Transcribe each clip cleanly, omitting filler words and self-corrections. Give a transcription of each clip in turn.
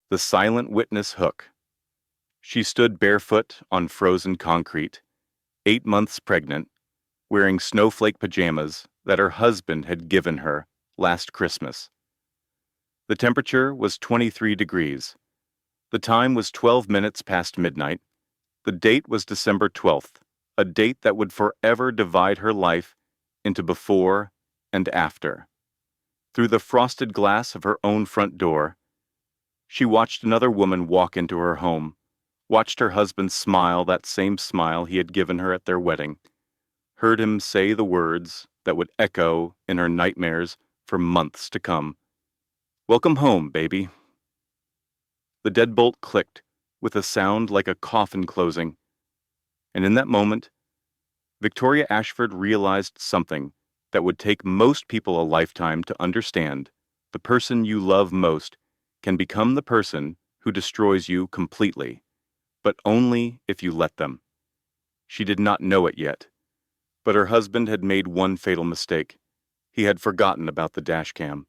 The silent witness hook. She stood barefoot on frozen concrete, 8 months pregnant, wearing snowflake pajamas that her husband had given her last Christmas. The temperature was 23 degrees. The time was 12 minutes past midnight. The date was December 12th, a date that would forever divide her life into before and after. Through the frosted glass of her own front door, she watched another woman walk into her home, watched her husband smile that same smile he had given her at their wedding, heard him say the words that would echo in her nightmares for months to come. "Welcome home, baby." The deadbolt clicked with a sound like a coffin closing, and in that moment, Victoria Ashford realized something that would take most people a lifetime to understand. The person you love most can become the person who destroys you completely, but only if you let them. She did not know it yet, but her husband had made one fatal mistake. He had forgotten about the dashcam.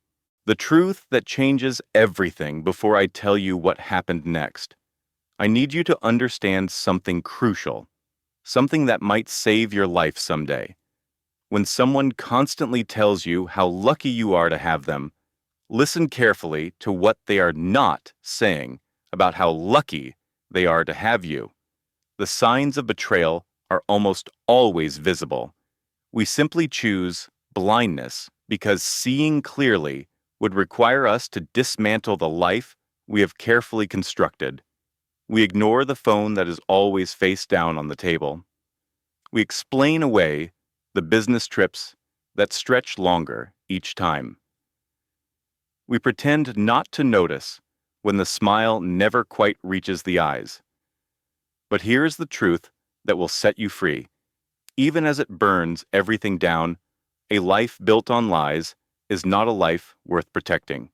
The truth that changes everything before I tell you what happened next. I need you to understand something crucial, something that might save your life someday. When someone constantly tells you how lucky you are to have them, listen carefully to what they are not saying about how lucky they are to have you. The signs of betrayal are almost always visible. We simply choose blindness because seeing clearly would require us to dismantle the life we have carefully constructed. We ignore the phone that is always face down on the table. We explain away the business trips that stretch longer each time. We pretend not to notice when the smile never quite reaches the eyes. But here is the truth that will set you free. Even as it burns everything down, a life built on lies is not a life worth protecting.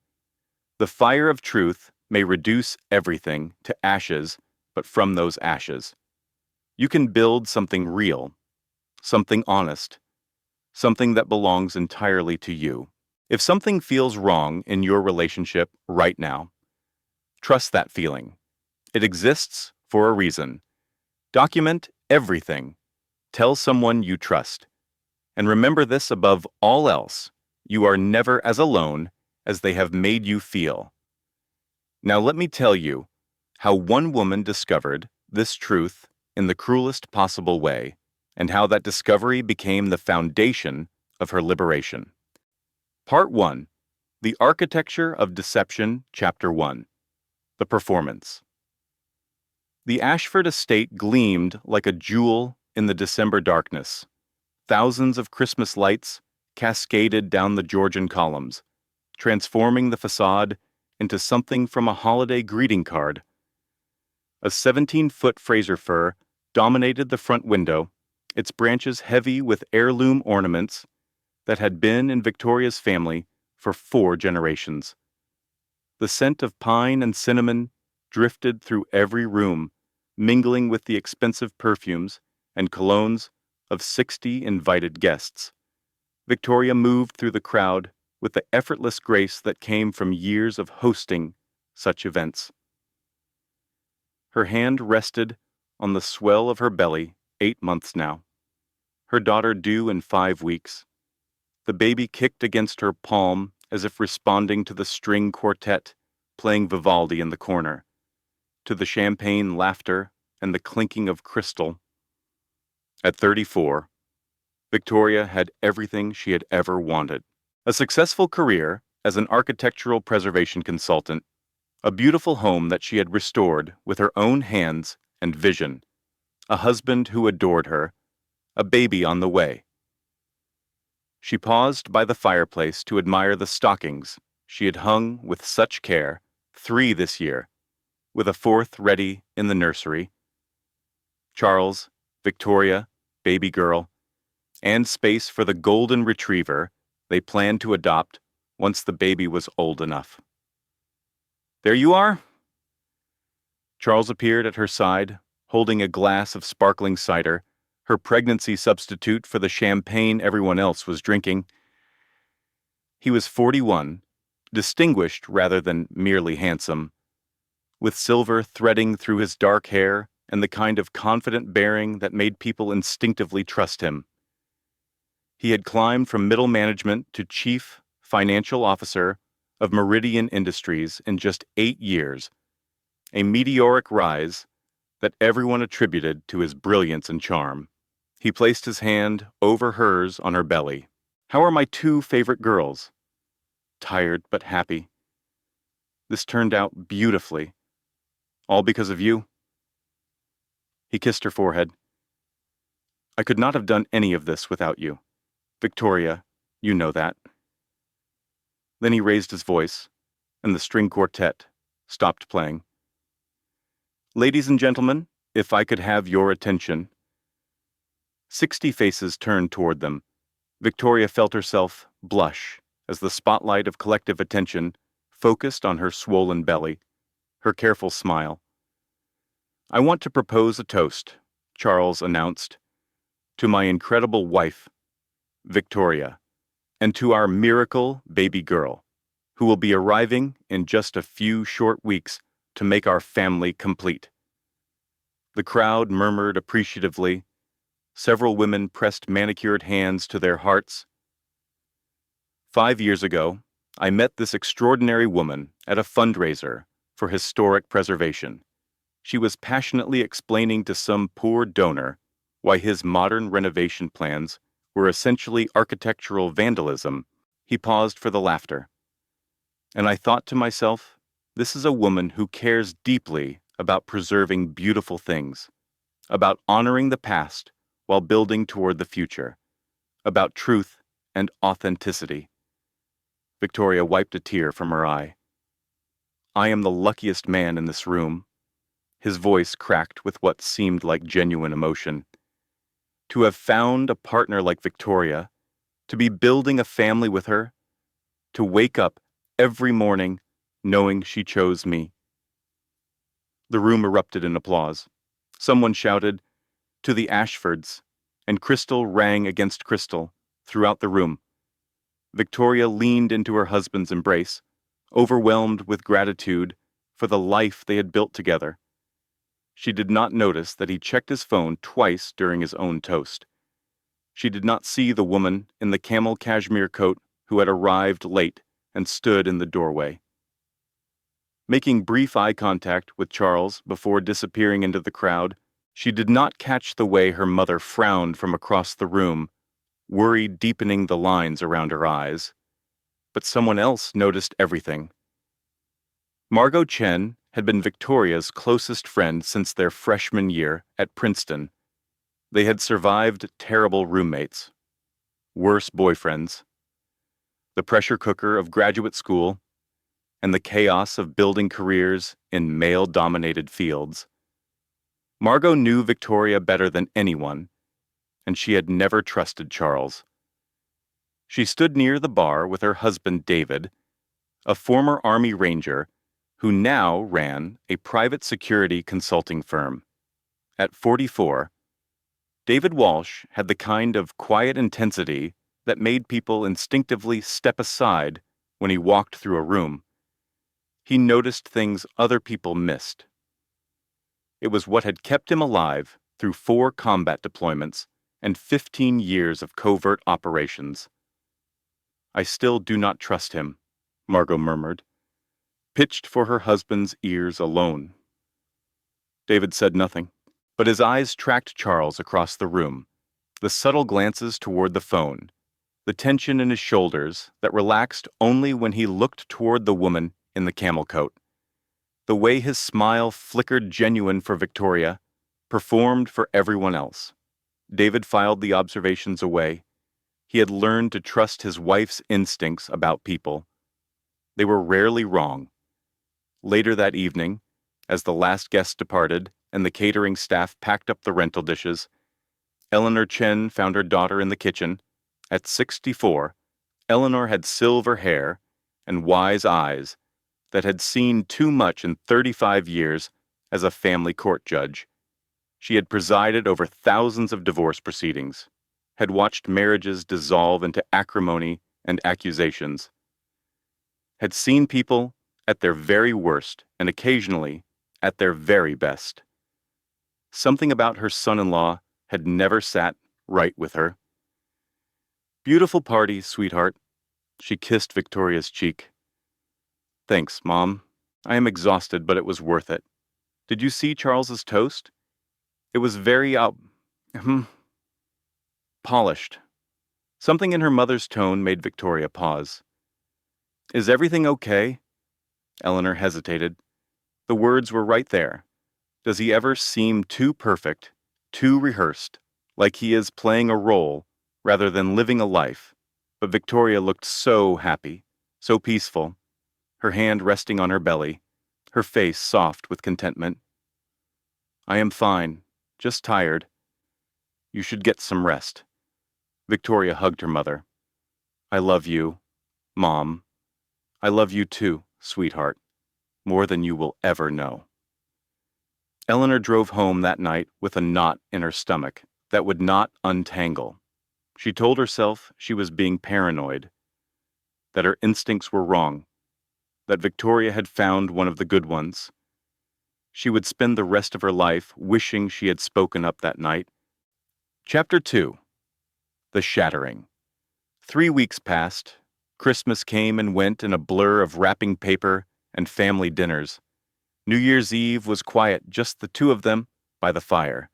The fire of truth may reduce everything to ashes, but from those ashes, you can build something real, something honest, something that belongs entirely to you. If something feels wrong in your relationship right now, trust that feeling. It exists for a reason. Document everything. Tell someone you trust. And remember this above all else, you are never as alone as they have made you feel. Now let me tell you how one woman discovered this truth in the cruelest possible way, and how that discovery became the foundation of her liberation. Part 1. The Architecture of Deception, Chapter 1. The Performance. The Ashford estate gleamed like a jewel in the December darkness. Thousands of Christmas lights cascaded down the Georgian columns, transforming the facade into something from a holiday greeting card. A 17-foot Fraser fir dominated the front window, its branches heavy with heirloom ornaments that had been in Victoria's family for 4 generations. The scent of pine and cinnamon drifted through every room, mingling with the expensive perfumes and colognes of 60 invited guests. Victoria moved through the crowd with the effortless grace that came from years of hosting such events. Her hand rested on the swell of her belly, 8 months now. Her daughter due in 5 weeks. The baby kicked against her palm as if responding to the string quartet playing Vivaldi in the corner, to the champagne laughter and the clinking of crystal. At 34, Victoria had everything she had ever wanted. A successful career as an architectural preservation consultant, a beautiful home that she had restored with her own hands and vision, a husband who adored her, a baby on the way. She paused by the fireplace to admire the stockings she had hung with such care, 3 this year, with a 4th ready in the nursery. Charles, Victoria, baby girl, and space for the golden retriever they planned to adopt once the baby was old enough. "There you are." Charles appeared at her side, holding a glass of sparkling cider, her pregnancy substitute for the champagne everyone else was drinking. He was 41, distinguished rather than merely handsome. with silver threading through his dark hair and the kind of confident bearing that made people instinctively trust him. He had climbed from middle management to chief financial officer of Meridian Industries in just 8 years, a meteoric rise that everyone attributed to his brilliance and charm. He placed his hand over hers on her belly. "How are my 2 favorite girls?" "Tired but happy." "This turned out beautifully. All because of you." He kissed her forehead. "I could not have done any of this without you. Victoria, you know that." Then he raised his voice, and the string quartet stopped playing. "Ladies and gentlemen, if I could have your attention." 60 faces turned toward them. Victoria felt herself blush as the spotlight of collective attention focused on her swollen belly, her careful smile. "I want to propose a toast," Charles announced, "to my incredible wife, Victoria, and to our miracle baby girl, who will be arriving in just a few short weeks to make our family complete." The crowd murmured appreciatively. Several women pressed manicured hands to their hearts. 5 years ago, I met this extraordinary woman at a fundraiser for historic preservation. She was passionately explaining to some poor donor why his modern renovation plans were essentially architectural vandalism. He paused for the laughter. And I thought to myself, this is a woman who cares deeply about preserving beautiful things, about honoring the past while building toward the future, about truth and authenticity. Victoria wiped a tear from her eye. "I am the luckiest man in this room." His voice cracked with what seemed like genuine emotion. "To have found a partner like Victoria, to be building a family with her, to wake up every morning knowing she chose me." The room erupted in applause. Someone shouted, "To the Ashfords," and crystal rang against crystal throughout the room. Victoria leaned into her husband's embrace, overwhelmed with gratitude for the life they had built together. She did not notice that he checked his phone twice during his own toast. She did not see the woman in the camel cashmere coat who had arrived late and stood in the doorway. Making brief eye contact with Charles before disappearing into the crowd, she did not catch the way her mother frowned from across the room, worry deepening the lines around her eyes. But someone else noticed everything. Margot Chen had been Victoria's closest friend since their freshman year at Princeton. They had survived terrible roommates, worse boyfriends, the pressure cooker of graduate school, and the chaos of building careers in male-dominated fields. Margot knew Victoria better than anyone, and she had never trusted Charles. She stood near the bar with her husband David, a former Army Ranger who now ran a private security consulting firm. At 44, David Walsh had the kind of quiet intensity that made people instinctively step aside when he walked through a room. He noticed things other people missed. It was what had kept him alive through 4 combat deployments and 15 years of covert operations. "I still do not trust him," Margot murmured, pitched for her husband's ears alone. David said nothing, but his eyes tracked Charles across the room, the subtle glances toward the phone, the tension in his shoulders that relaxed only when he looked toward the woman in the camel coat. The way his smile flickered genuine for Victoria, performed for everyone else. David filed the observations away. He had learned to trust his wife's instincts about people. They were rarely wrong. Later that evening, as the last guest departed and the catering staff packed up the rental dishes, Eleanor Chen found her daughter in the kitchen. At 64, Eleanor had silver hair and wise eyes that had seen too much in 35 years as a family court judge. She had presided over thousands of divorce proceedings, had watched marriages dissolve into acrimony and accusations, had seen people at their very worst and occasionally at their very best. Something about her son-in-law had never sat right with her. "Beautiful party, sweetheart." She kissed Victoria's cheek. "Thanks, Mom. I am exhausted, but it was worth it. Did you see Charles's toast? It was very polished." Something in her mother's tone made Victoria pause. "Is everything okay?" Eleanor hesitated. The words were right there. Does he ever seem too perfect, too rehearsed, like he is playing a role rather than living a life? But Victoria looked so happy, so peaceful, her hand resting on her belly, her face soft with contentment. "I am fine, just tired. You should get some rest." Victoria hugged her mother. "I love you, Mom. I love you too, sweetheart, more than you will ever know." Eleanor drove home that night with a knot in her stomach that would not untangle. She told herself she was being paranoid, that her instincts were wrong, that Victoria had found one of the good ones. She would spend the rest of her life wishing she had spoken up that night. Chapter 2. The Shattering. 3 weeks passed. Christmas came and went in a blur of wrapping paper and family dinners. New Year's Eve was quiet, just the two of them by the fire,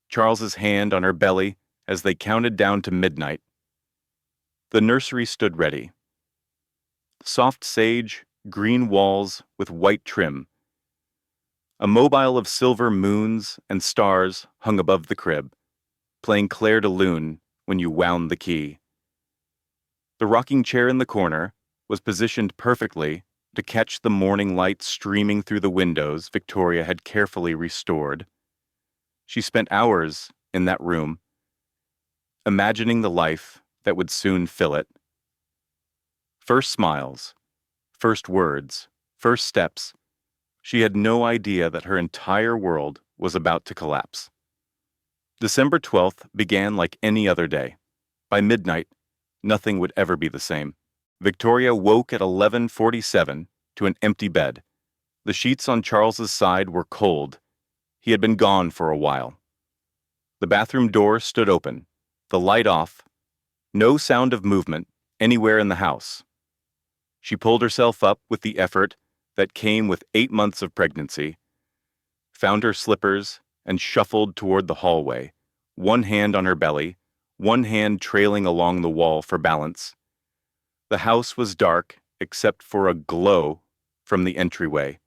Charles's hand on her belly as they counted down to midnight. The nursery stood ready. Soft sage, green walls with white trim. A mobile of silver moons and stars hung above the crib, playing Clair de Lune when you wound the key. The rocking chair in the corner was positioned perfectly to catch the morning light streaming through the windows Victoria had carefully restored. She spent hours in that room, imagining the life that would soon fill it. First smiles, first words, first steps. She had no idea that her entire world was about to collapse. December 12th began like any other day. By midnight, nothing would ever be the same. Victoria woke at 11:47 to an empty bed. The sheets on Charles's side were cold. He had been gone for a while. The bathroom door stood open, the light off, no sound of movement anywhere in the house. She pulled herself up with the effort that came with 8 months of pregnancy, found her slippers, and shuffled toward the hallway, one hand on her belly, one hand trailing along the wall for balance. The house was dark except for a glow from the entryway.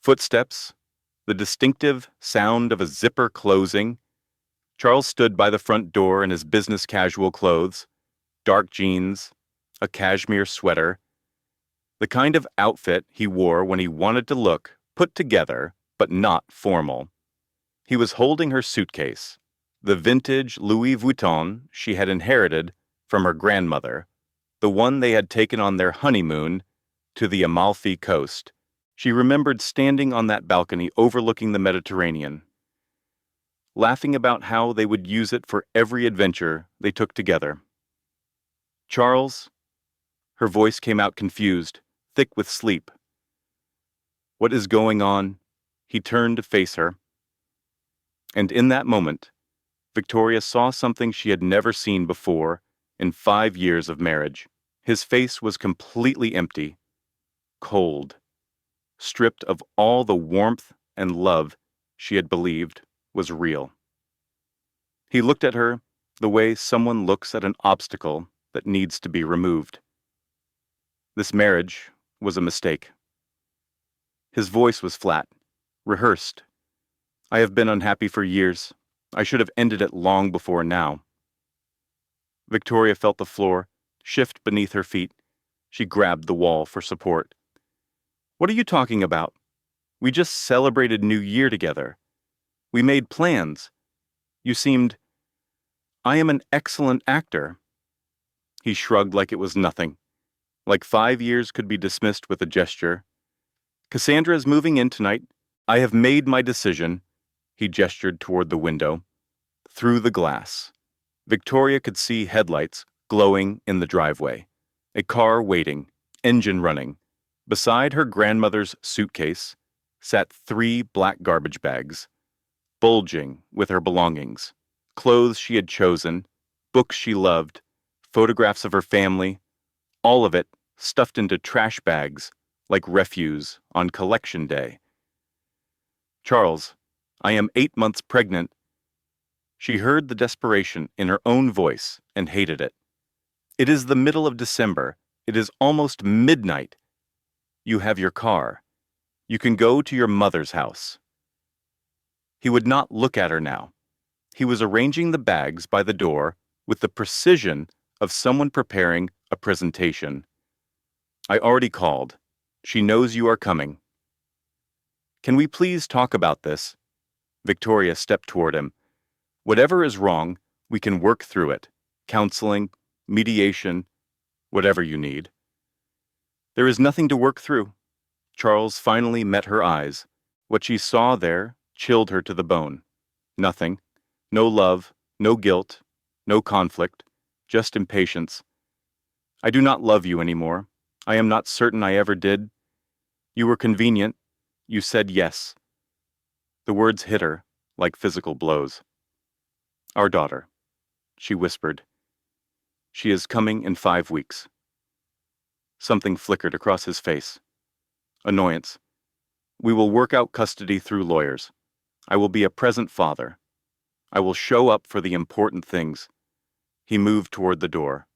Footsteps, the distinctive sound of a zipper closing. Charles stood by the front door in his business casual clothes, dark jeans, a cashmere sweater, the kind of outfit he wore when he wanted to look put together but not formal. He was holding her suitcase, the vintage Louis Vuitton she had inherited from her grandmother, the one they had taken on their honeymoon to the Amalfi Coast. She remembered standing on that balcony overlooking the Mediterranean, laughing about how they would use it for every adventure they took together. "Charles?" Her voice came out confused, thick with sleep. "What is going on?" He turned to face her. And in that moment, Victoria saw something she had never seen before in 5 years of marriage. His face was completely empty, cold, stripped of all the warmth and love she had believed was real. He looked at her the way someone looks at an obstacle that needs to be removed. This marriage was a mistake. His voice was flat, rehearsed. "I have been unhappy for years. I should have ended it long before now." Victoria felt the floor shift beneath her feet. She grabbed the wall for support. "What are you talking about? We just celebrated New Year together. We made plans. You seemed... I am an excellent actor." He shrugged like it was nothing, like 5 years could be dismissed with a gesture. "Cassandra is moving in tonight. I have made my decision." He gestured toward the window. Through the glass, Victoria could see headlights glowing in the driveway, a car waiting, engine running. Beside her grandmother's suitcase sat 3 black garbage bags, bulging with her belongings, clothes she had chosen, books she loved, photographs of her family, all of it stuffed into trash bags like refuse on collection day. "Charles, I am 8 months pregnant." She heard the desperation in her own voice and hated it. "It is the middle of December. It is almost midnight. You have your car. You can go to your mother's house." He would not look at her now. He was arranging the bags by the door with the precision of someone preparing a presentation. "I already called. She knows you are coming." "Can we please talk about this?" Victoria stepped toward him. "Whatever is wrong, we can work through it. Counseling, mediation, whatever you need." "There is nothing to work through." Charles finally met her eyes. What she saw there chilled her to the bone. Nothing. No love, no guilt, no conflict, just impatience. "I do not love you anymore. I am not certain I ever did. You were convenient. You said yes." The words hit her like physical blows. "Our daughter," she whispered. "She is coming in 5 weeks." Something flickered across his face. Annoyance. "We will work out custody through lawyers. I will be a present father. I will show up for the important things." He moved toward the door.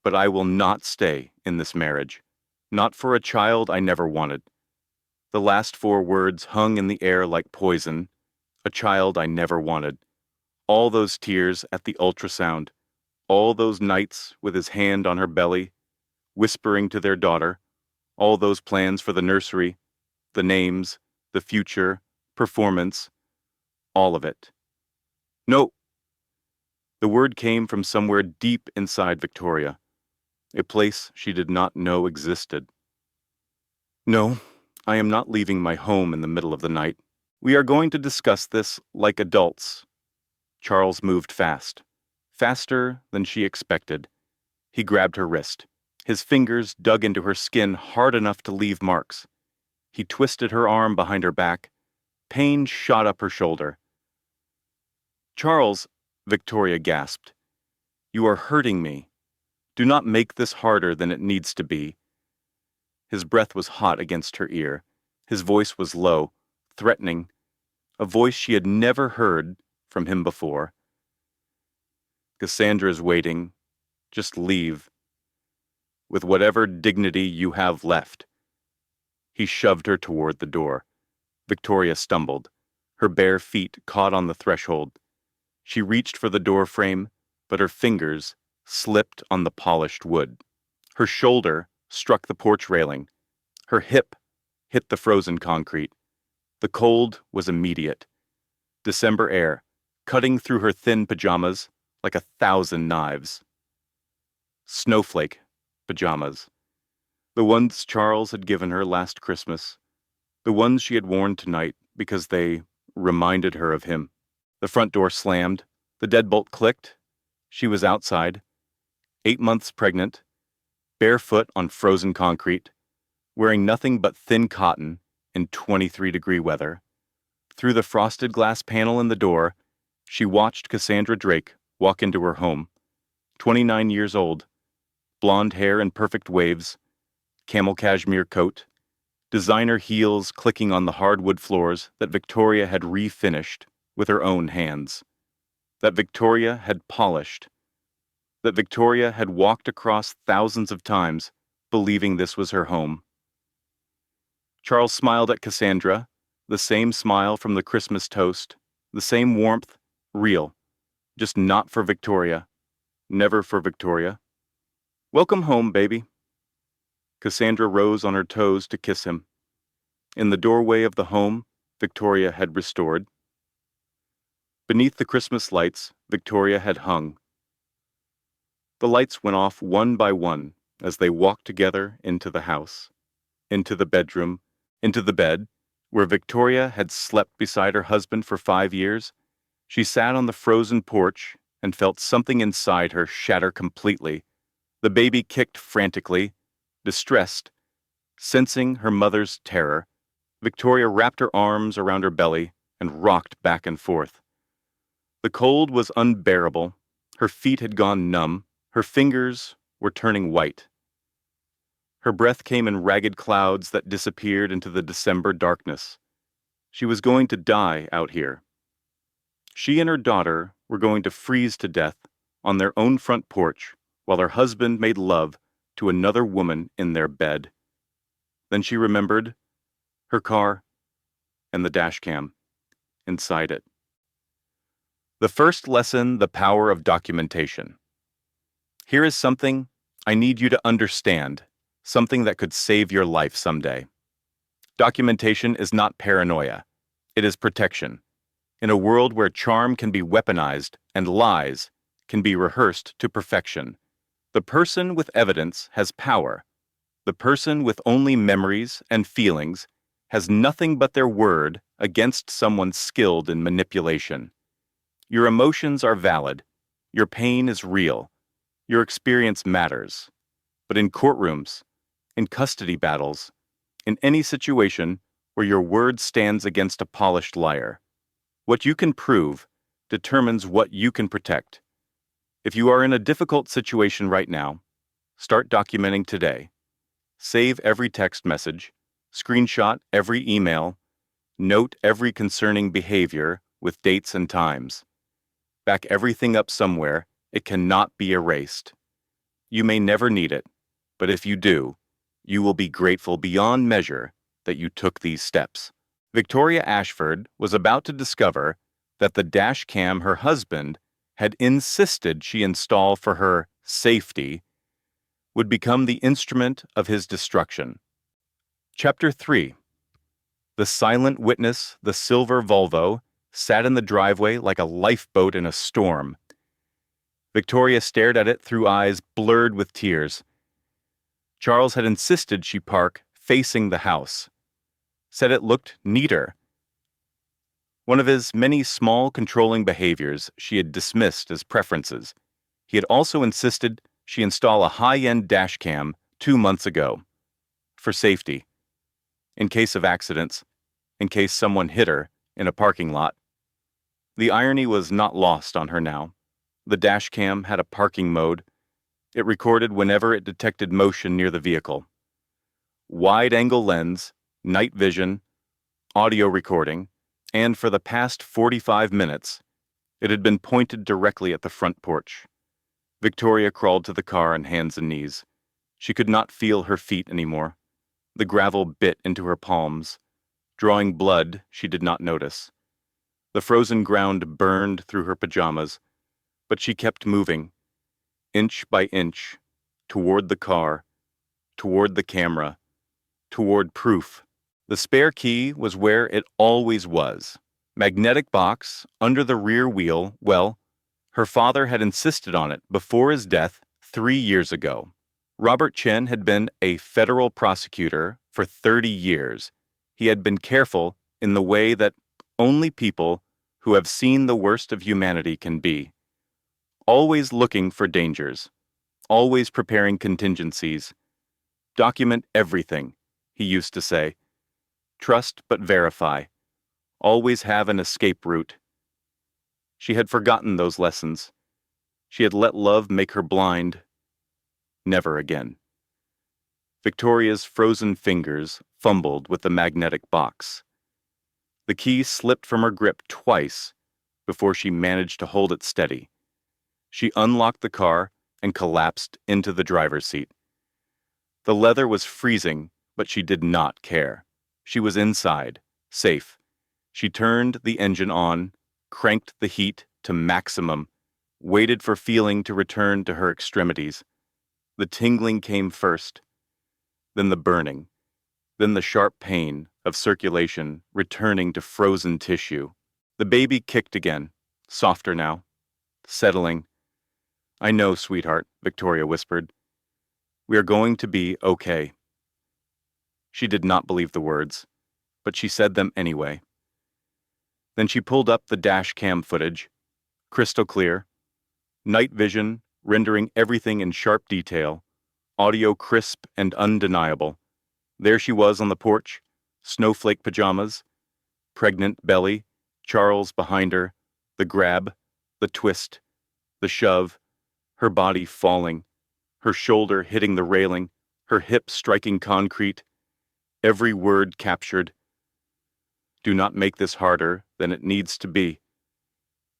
"But I will not stay in this marriage. Not for a child I never wanted." The last 4 words hung in the air like poison. A child I never wanted. All those tears at the ultrasound. All those nights with his hand on her belly, whispering to their daughter. All those plans for the nursery, the names, the future, performance. All of it. "No!" The word came from somewhere deep inside Victoria, a place she did not know existed. "No, I am not leaving my home in the middle of the night. We are going to discuss this like adults." Charles moved fast, faster than she expected. He grabbed her wrist. His fingers dug into her skin hard enough to leave marks. He twisted her arm behind her back. Pain shot up her shoulder. "Charles," Victoria gasped, "you are hurting me. Do not make this harder than it needs to be." His breath was hot against her ear. His voice was low, threatening, a voice she had never heard from him before. "Cassandra's waiting. Just leave. With whatever dignity you have left." He shoved her toward the door. Victoria stumbled. Her bare feet caught on the threshold. She reached for the door frame, but her fingers slipped on the polished wood. Her shoulder struck the porch railing. Her hip hit the frozen concrete. The cold was immediate. December air, cutting through her thin pajamas like 1,000 knives. Snowflake pajamas. The ones Charles had given her last Christmas. The ones she had worn tonight because they reminded her of him. The front door slammed. The deadbolt clicked. She was outside, 8 months pregnant, barefoot on frozen concrete, wearing nothing but thin cotton in 23-degree weather. Through the frosted glass panel in the door, she watched Cassandra Drake walk into her home. 29 years old, blonde hair in perfect waves, camel cashmere coat, designer heels clicking on the hardwood floors that Victoria had refinished with her own hands, that Victoria had polished, that Victoria had walked across thousands of times, believing this was her home. Charles smiled at Cassandra, the same smile from the Christmas toast, the same warmth, real, just not for Victoria, never for Victoria. "Welcome home, baby." Cassandra rose on her toes to kiss him. In the doorway of the home Victoria had restored. Beneath the Christmas lights Victoria had hung. The lights went off one by one as they walked together into the house, into the bedroom, into the bed, where Victoria had slept beside her husband for 5 years. She sat on the frozen porch and felt something inside her shatter completely. The baby kicked frantically, distressed, sensing her mother's terror. Victoria wrapped her arms around her belly and rocked back and forth. The cold was unbearable. Her feet had gone numb. Her fingers were turning white. Her breath came in ragged clouds that disappeared into the December darkness. She was going to die out here. She and her daughter were going to freeze to death on their own front porch while her husband made love to another woman in their bed. Then she remembered her car and the dashcam inside it. The first lesson, the power of documentation. Here is something I need you to understand, something that could save your life someday. Documentation is not paranoia. It is protection. In a world where charm can be weaponized and lies can be rehearsed to perfection, the person with evidence has power. The person with only memories and feelings has nothing but their word against someone skilled in manipulation. Your emotions are valid. Your pain is real. Your experience matters. But in courtrooms, in custody battles, in any situation where your word stands against a polished liar, what you can prove determines what you can protect. If you are in a difficult situation right now, start documenting today. Save every text message, screenshot every email, note every concerning behavior with dates and times. Back everything up somewhere. It cannot be erased. You may never need it, but if you do, you will be grateful beyond measure that you took these steps. Victoria Ashford was about to discover that the dash cam her husband had insisted she install for her safety would become the instrument of his destruction. Chapter 3. The silent witness, the silver Volvo, sat in the driveway like a lifeboat in a storm. Victoria stared at it through eyes blurred with tears. Charles had insisted she park facing the house, said it looked neater. One of his many small controlling behaviors she had dismissed as preferences. He had also insisted she install a high-end dash cam 2 months ago. For safety. In case of accidents. In case someone hit her in a parking lot. The irony was not lost on her now. The dash cam had a parking mode. It recorded whenever it detected motion near the vehicle. Wide-angle lens, night vision, audio recording, and for the past 45 minutes, it had been pointed directly at the front porch. Victoria crawled to the car on hands and knees. She could not feel her feet anymore. The gravel bit into her palms. Drawing blood she did not notice. The frozen ground burned through her pajamas, but she kept moving, inch by inch, toward the car, toward the camera, toward proof. The spare key was where it always was. Magnetic box, under the rear wheel. Well, her father had insisted on it before his death 3 years ago. Robert Chen had been a federal prosecutor for 30 years. He had been careful in the way that only people who have seen the worst of humanity can be. Always looking for dangers. Always preparing contingencies. Document everything, he used to say. Trust but verify. Always have an escape route. She had forgotten those lessons. She had let love make her blind. Never again. Victoria's frozen fingers fumbled with the magnetic box. The key slipped from her grip twice before she managed to hold it steady. She unlocked the car and collapsed into the driver's seat. The leather was freezing, but she did not care. She was inside, safe. She turned the engine on, cranked the heat to maximum, waited for feeling to return to her extremities. The tingling came first, then the burning, then the sharp pain of circulation returning to frozen tissue. The baby kicked again, softer now, settling. "I know, sweetheart," Victoria whispered. "We are going to be okay." She did not believe the words, but she said them anyway. Then she pulled up the dash cam footage, crystal clear, night vision rendering everything in sharp detail, audio crisp and undeniable. There she was on the porch, snowflake pajamas, pregnant belly, Charles behind her, the grab, the twist, the shove, her body falling, her shoulder hitting the railing, her hip striking concrete, every word captured. Do not make this harder than it needs to be.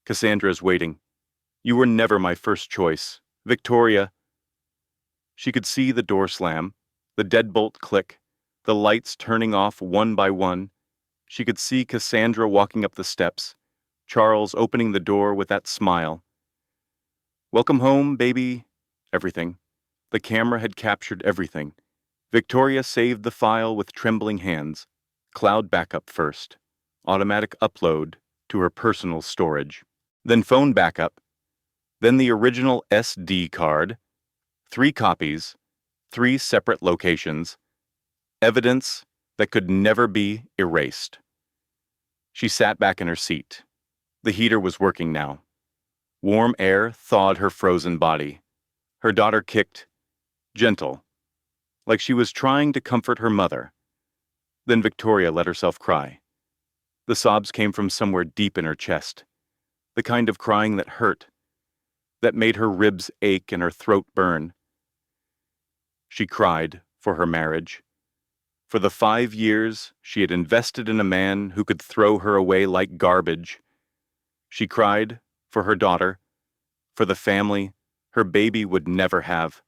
Cassandra's waiting. You were never my first choice. Victoria. She could see the door slam, the deadbolt click, the lights turning off one by one. She could see Cassandra walking up the steps, Charles opening the door with that smile. Welcome home, baby. Everything. The camera had captured everything. Victoria saved the file with trembling hands. Cloud backup first. Automatic upload to her personal storage. Then phone backup. Then the original SD card. 3 copies. 3 separate locations. Evidence that could never be erased. She sat back in her seat. The heater was working now. Warm air thawed her frozen body. Her daughter kicked, gentle, like she was trying to comfort her mother. Then Victoria let herself cry. The sobs came from somewhere deep in her chest, the kind of crying that hurt, that made her ribs ache and her throat burn. She cried for her marriage, for the 5 years she had invested in a man who could throw her away like garbage. She cried for her daughter, for the family her baby would never have.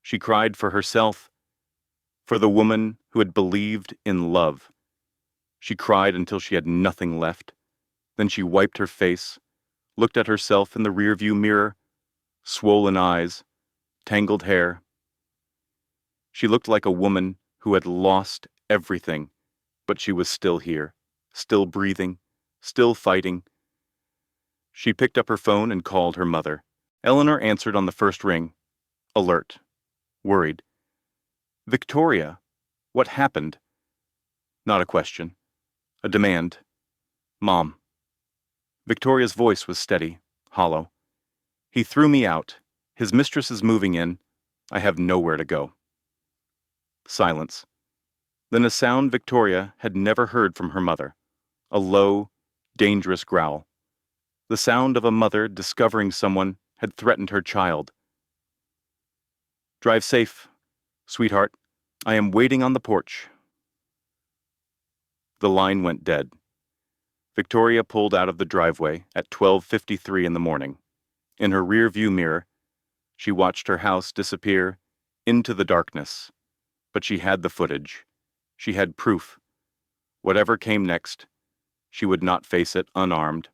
She cried for herself, for the woman who had believed in love. She cried until she had nothing left. Then she wiped her face, looked at herself in the rearview mirror, swollen eyes, tangled hair. She looked like a woman who had lost everything, but she was still here, still breathing, still fighting. She picked up her phone and called her mother. Eleanor answered on the first ring, alert, worried. Victoria, what happened? Not a question, a demand. Mom. Victoria's voice was steady, hollow. He threw me out. His mistress is moving in. I have nowhere to go. Silence. Then a sound Victoria had never heard from her mother, a low, dangerous growl. The sound of a mother discovering someone had threatened her child. Drive safe, sweetheart. I am waiting on the porch. The line went dead. Victoria pulled out of the driveway at 12:53 in the morning. In her rear-view mirror, she watched her house disappear into the darkness. But she had the footage. She had proof. Whatever came next, she would not face it unarmed.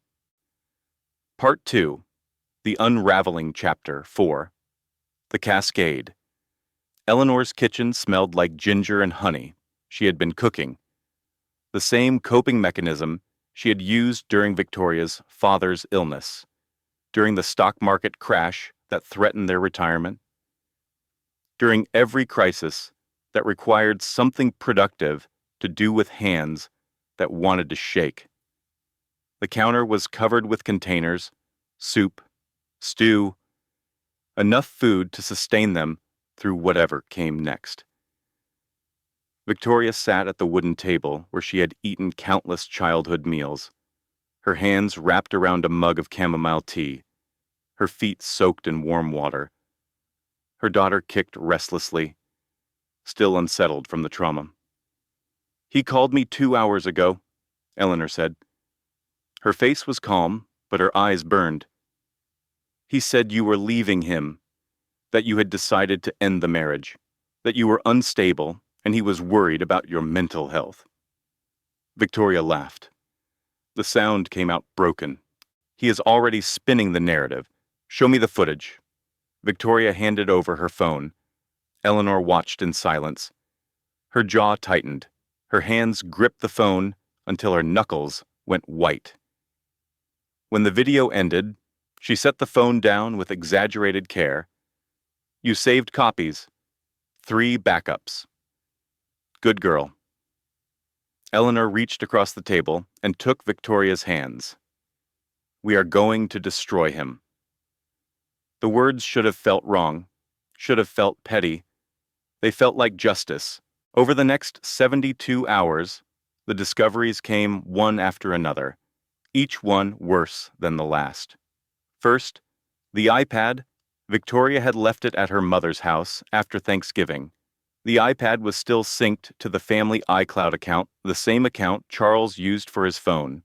Part 2. The Unraveling Chapter 4. The Cascade. Eleanor's kitchen smelled like ginger and honey. She had been cooking. The same coping mechanism she had used during Victoria's father's illness, during the stock market crash that threatened their retirement, during every crisis that required something productive to do with hands that wanted to shake. The counter was covered with containers, soup, stew, enough food to sustain them through whatever came next. Victoria sat at the wooden table where she had eaten countless childhood meals, her hands wrapped around a mug of chamomile tea, her feet soaked in warm water. Her daughter kicked restlessly, still unsettled from the trauma. He called me 2 hours ago, Eleanor said. Her face was calm, but her eyes burned. He said you were leaving him, that you had decided to end the marriage, that you were unstable, and he was worried about your mental health. Victoria laughed. The sound came out broken. He is already spinning the narrative. Show me the footage. Victoria handed over her phone. Eleanor watched in silence. Her jaw tightened. Her hands gripped the phone until her knuckles went white. When the video ended, she set the phone down with exaggerated care. You saved copies. 3 backups. Good girl. Eleanor reached across the table and took Victoria's hands. We are going to destroy him. The words should have felt wrong, should have felt petty. They felt like justice, Over the next 72 hours, the discoveries came one after another, each one worse than the last. First, the iPad. Victoria had left it at her mother's house after Thanksgiving. The iPad was still synced to the family iCloud account, the same account Charles used for his phone.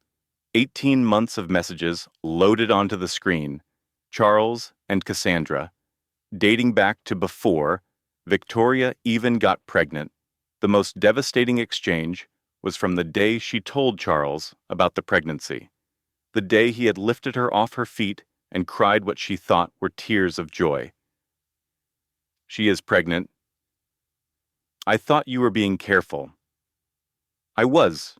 18 months of messages loaded onto the screen. Charles and Cassandra. Dating back to before Victoria even got pregnant. The most devastating exchange was from the day she told Charles about the pregnancy. The day he had lifted her off her feet and cried what she thought were tears of joy. She is pregnant. I thought you were being careful. I was.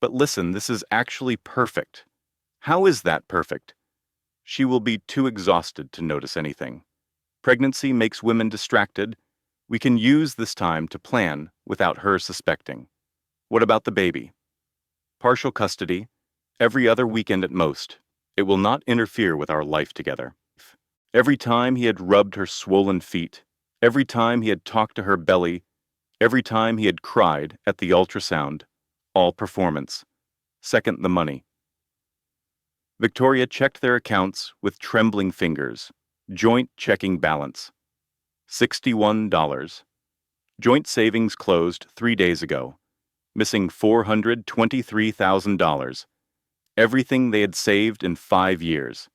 But listen, this is actually perfect. How is that perfect? She will be too exhausted to notice anything. Pregnancy makes women distracted. We can use this time to plan without her suspecting. What about the baby? Partial custody, every other weekend at most. It will not interfere with our life together. Every time he had rubbed her swollen feet, every time he had talked to her belly, every time he had cried at the ultrasound, all performance. Second, the money. Victoria checked their accounts with trembling fingers. Joint checking balance. $61. Joint savings closed 3 days ago, missing $423,000. Everything they had saved in 5 years.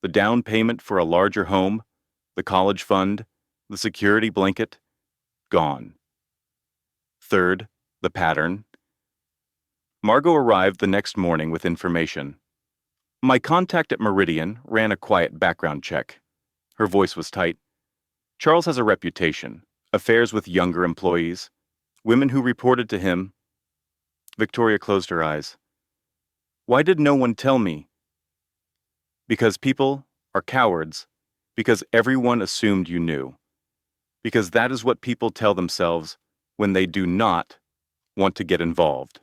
The down payment for a larger home, the college fund, the security blanket, gone. Third, the pattern. Margot arrived the next morning with information. My contact at Meridian ran a quiet background check. Her voice was tight. Charles has a reputation, affairs with younger employees, women who reported to him. Victoria closed her eyes. Why did no one tell me? Because people are cowards. Because everyone assumed you knew. Because that is what people tell themselves when they do not want to get involved.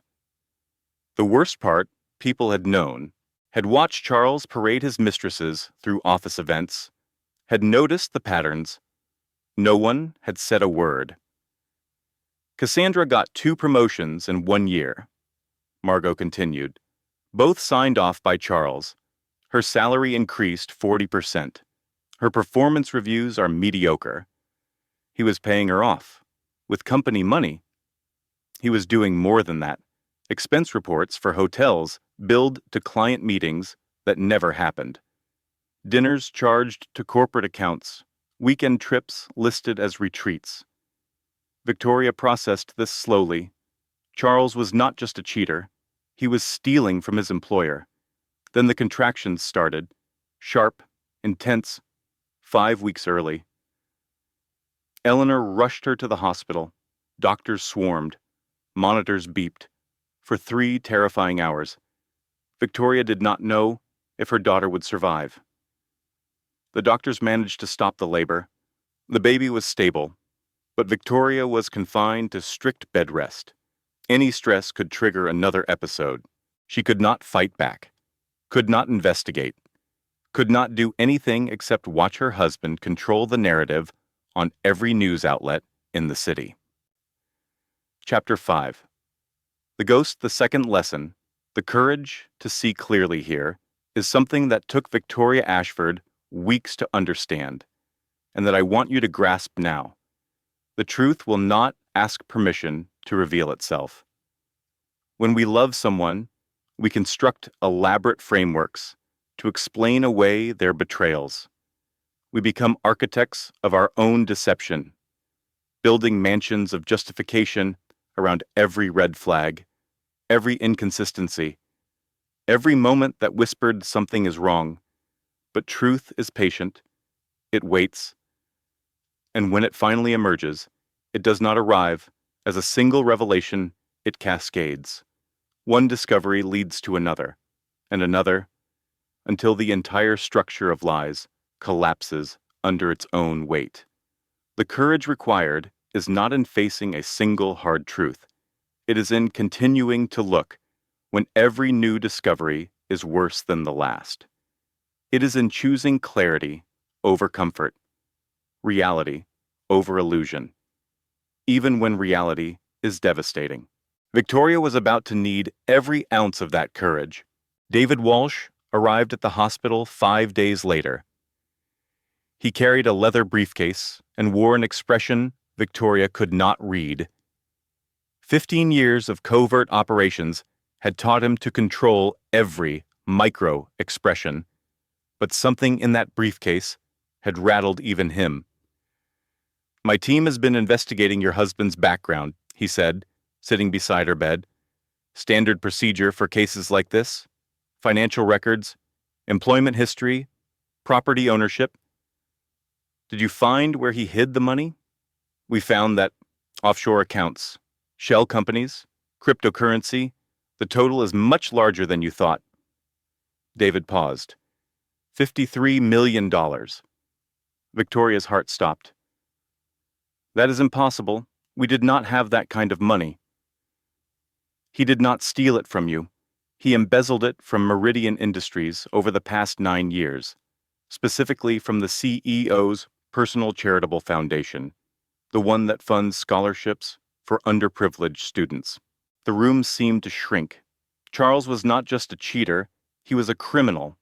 The worst part, people had known, had watched Charles parade his mistresses through office events, had noticed the patterns. No one had said a word. Cassandra got 2 promotions in 1 year. Margot continued. Both signed off by Charles. Her salary increased 40%. Her performance reviews are mediocre. He was paying her off. With company money. He was doing more than that. Expense reports for hotels billed to client meetings that never happened. Dinners charged to corporate accounts. Weekend trips listed as retreats. Victoria processed this slowly. Charles was not just a cheater. He was stealing from his employer. Then the contractions started. Sharp, intense, 5 weeks early. Eleanor rushed her to the hospital. Doctors swarmed. Monitors beeped. For 3 terrifying hours. Victoria did not know if her daughter would survive. The doctors managed to stop the labor. The baby was stable, but Victoria was confined to strict bed rest. Any stress could trigger another episode. She could not fight back, could not investigate, could not do anything except watch her husband control the narrative on every news outlet in the city. Chapter 5. The Ghost, the second lesson, the courage to see clearly here, is something that took Victoria Ashford weeks to understand, and that I want you to grasp now. The truth will not ask permission to reveal itself. When we love someone, we construct elaborate frameworks to explain away their betrayals. We become architects of our own deception, building mansions of justification around every red flag, every inconsistency, every moment that whispered something is wrong. But truth is patient, it waits, and when it finally emerges, it does not arrive as a single revelation, it cascades. One discovery leads to another, and another, until the entire structure of lies collapses under its own weight. The courage required is not in facing a single hard truth. It is in continuing to look when every new discovery is worse than the last. It is in choosing clarity over comfort, reality over illusion, even when reality is devastating. Victoria was about to need every ounce of that courage. David Walsh arrived at the hospital 5 days later. He carried a leather briefcase and wore an expression Victoria could not read. 15 years of covert operations had taught him to control every micro-expression, but something in that briefcase had rattled even him. "My team has been investigating your husband's background," he said, sitting beside her bed. "Standard procedure for cases like this: financial records, employment history, property ownership. Did you find where he hid the money? We found that offshore accounts, shell companies, cryptocurrency. The total is much larger than you thought." David paused. $53 million. Victoria's heart stopped. "That is impossible. We did not have that kind of money." "He did not steal it from you. He embezzled it from Meridian Industries over the past 9 years, specifically from the CEO's personal charitable foundation, the one that funds scholarships for underprivileged students." The room seemed to shrink. Charles was not just a cheater, he was a criminal.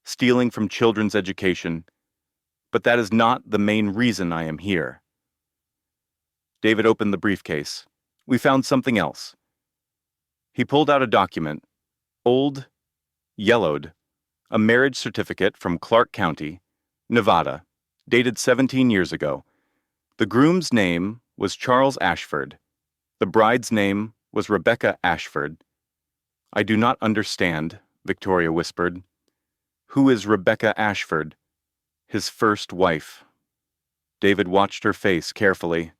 Stealing from children's education. But that is not the main reason I am here. David opened the briefcase. "We found something else." He pulled out a document, old, yellowed, a marriage certificate from Clark County, Nevada, dated 17 years ago. The groom's name was Charles Ashford. The bride's name was Rebecca Ashford. "I do not understand," Victoria whispered. "Who is Rebecca Ashford?" "His first wife." David watched her face carefully.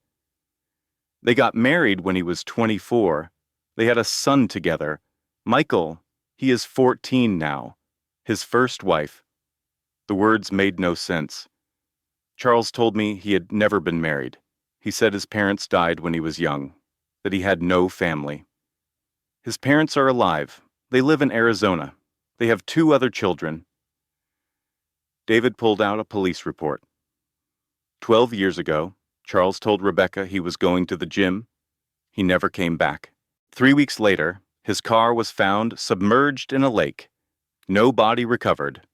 "They got married when he was 24. They had a son together. Michael, he is 14 now. His first wife." The words made no sense. "Charles told me he had never been married. He said his parents died when he was young, that he had no family." "His parents are alive. They live in Arizona. They have 2 other children." David pulled out a police report. 12 years ago, Charles told Rebecca he was going to the gym. He never came back. 3 weeks later, his car was found submerged in a lake. No body recovered.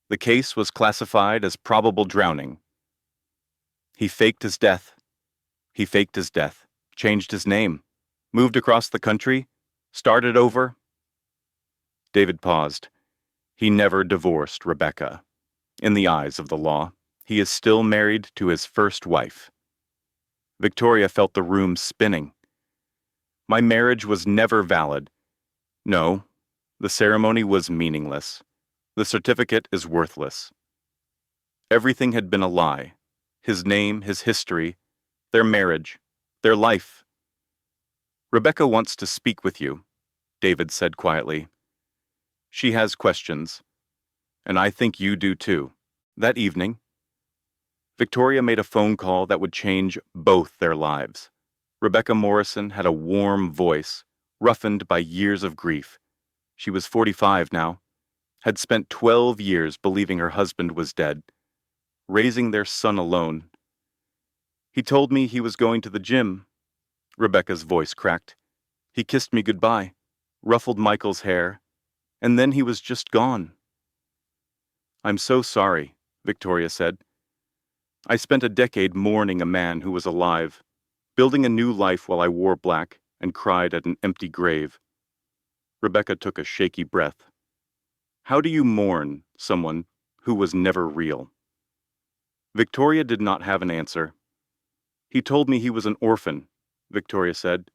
The case was classified as probable drowning. He faked his death. He faked his death, changed his name, moved across the country, started over. David paused. He never divorced Rebecca. In the eyes of the law, he is still married to his first wife. Victoria felt the room spinning. "My marriage was never valid." "No, the ceremony was meaningless. The certificate is worthless." Everything had been a lie. His name, his history, their marriage, their life. "Rebecca wants to speak with you," David said quietly. "She has questions. And I think you do too." That evening, Victoria made a phone call that would change both their lives. Rebecca Morrison had a warm voice, roughened by years of grief. She was 45 now, had spent 12 years believing her husband was dead, raising their son alone. "He told me he was going to the gym." Rebecca's voice cracked. "He kissed me goodbye, ruffled Michael's hair, and then he was just gone." "I'm so sorry," Victoria said. "I spent a decade mourning a man who was alive, building a new life while I wore black and cried at an empty grave." Rebecca took a shaky breath. "How do you mourn someone who was never real?" Victoria did not have an answer. "He told me he was an orphan," Victoria said,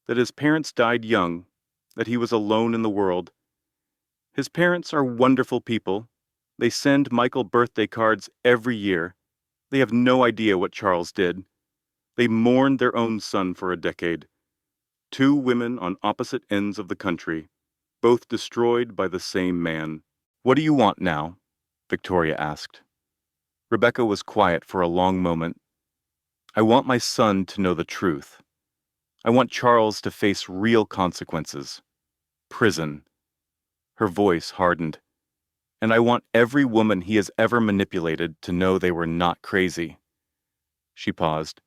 "that his parents died young, that he was alone in the world. His parents are wonderful people. They send Michael birthday cards every year. They have no idea what Charles did. They mourned their own son for a decade. 2 women on opposite ends of the country, both destroyed by the same man." "What do you want now?" Victoria asked. Rebecca was quiet for a long moment. "I want my son to know the truth. I want Charles to face real consequences. Prison." Her voice hardened. "And I want every woman he has ever manipulated to know they were not crazy." She paused.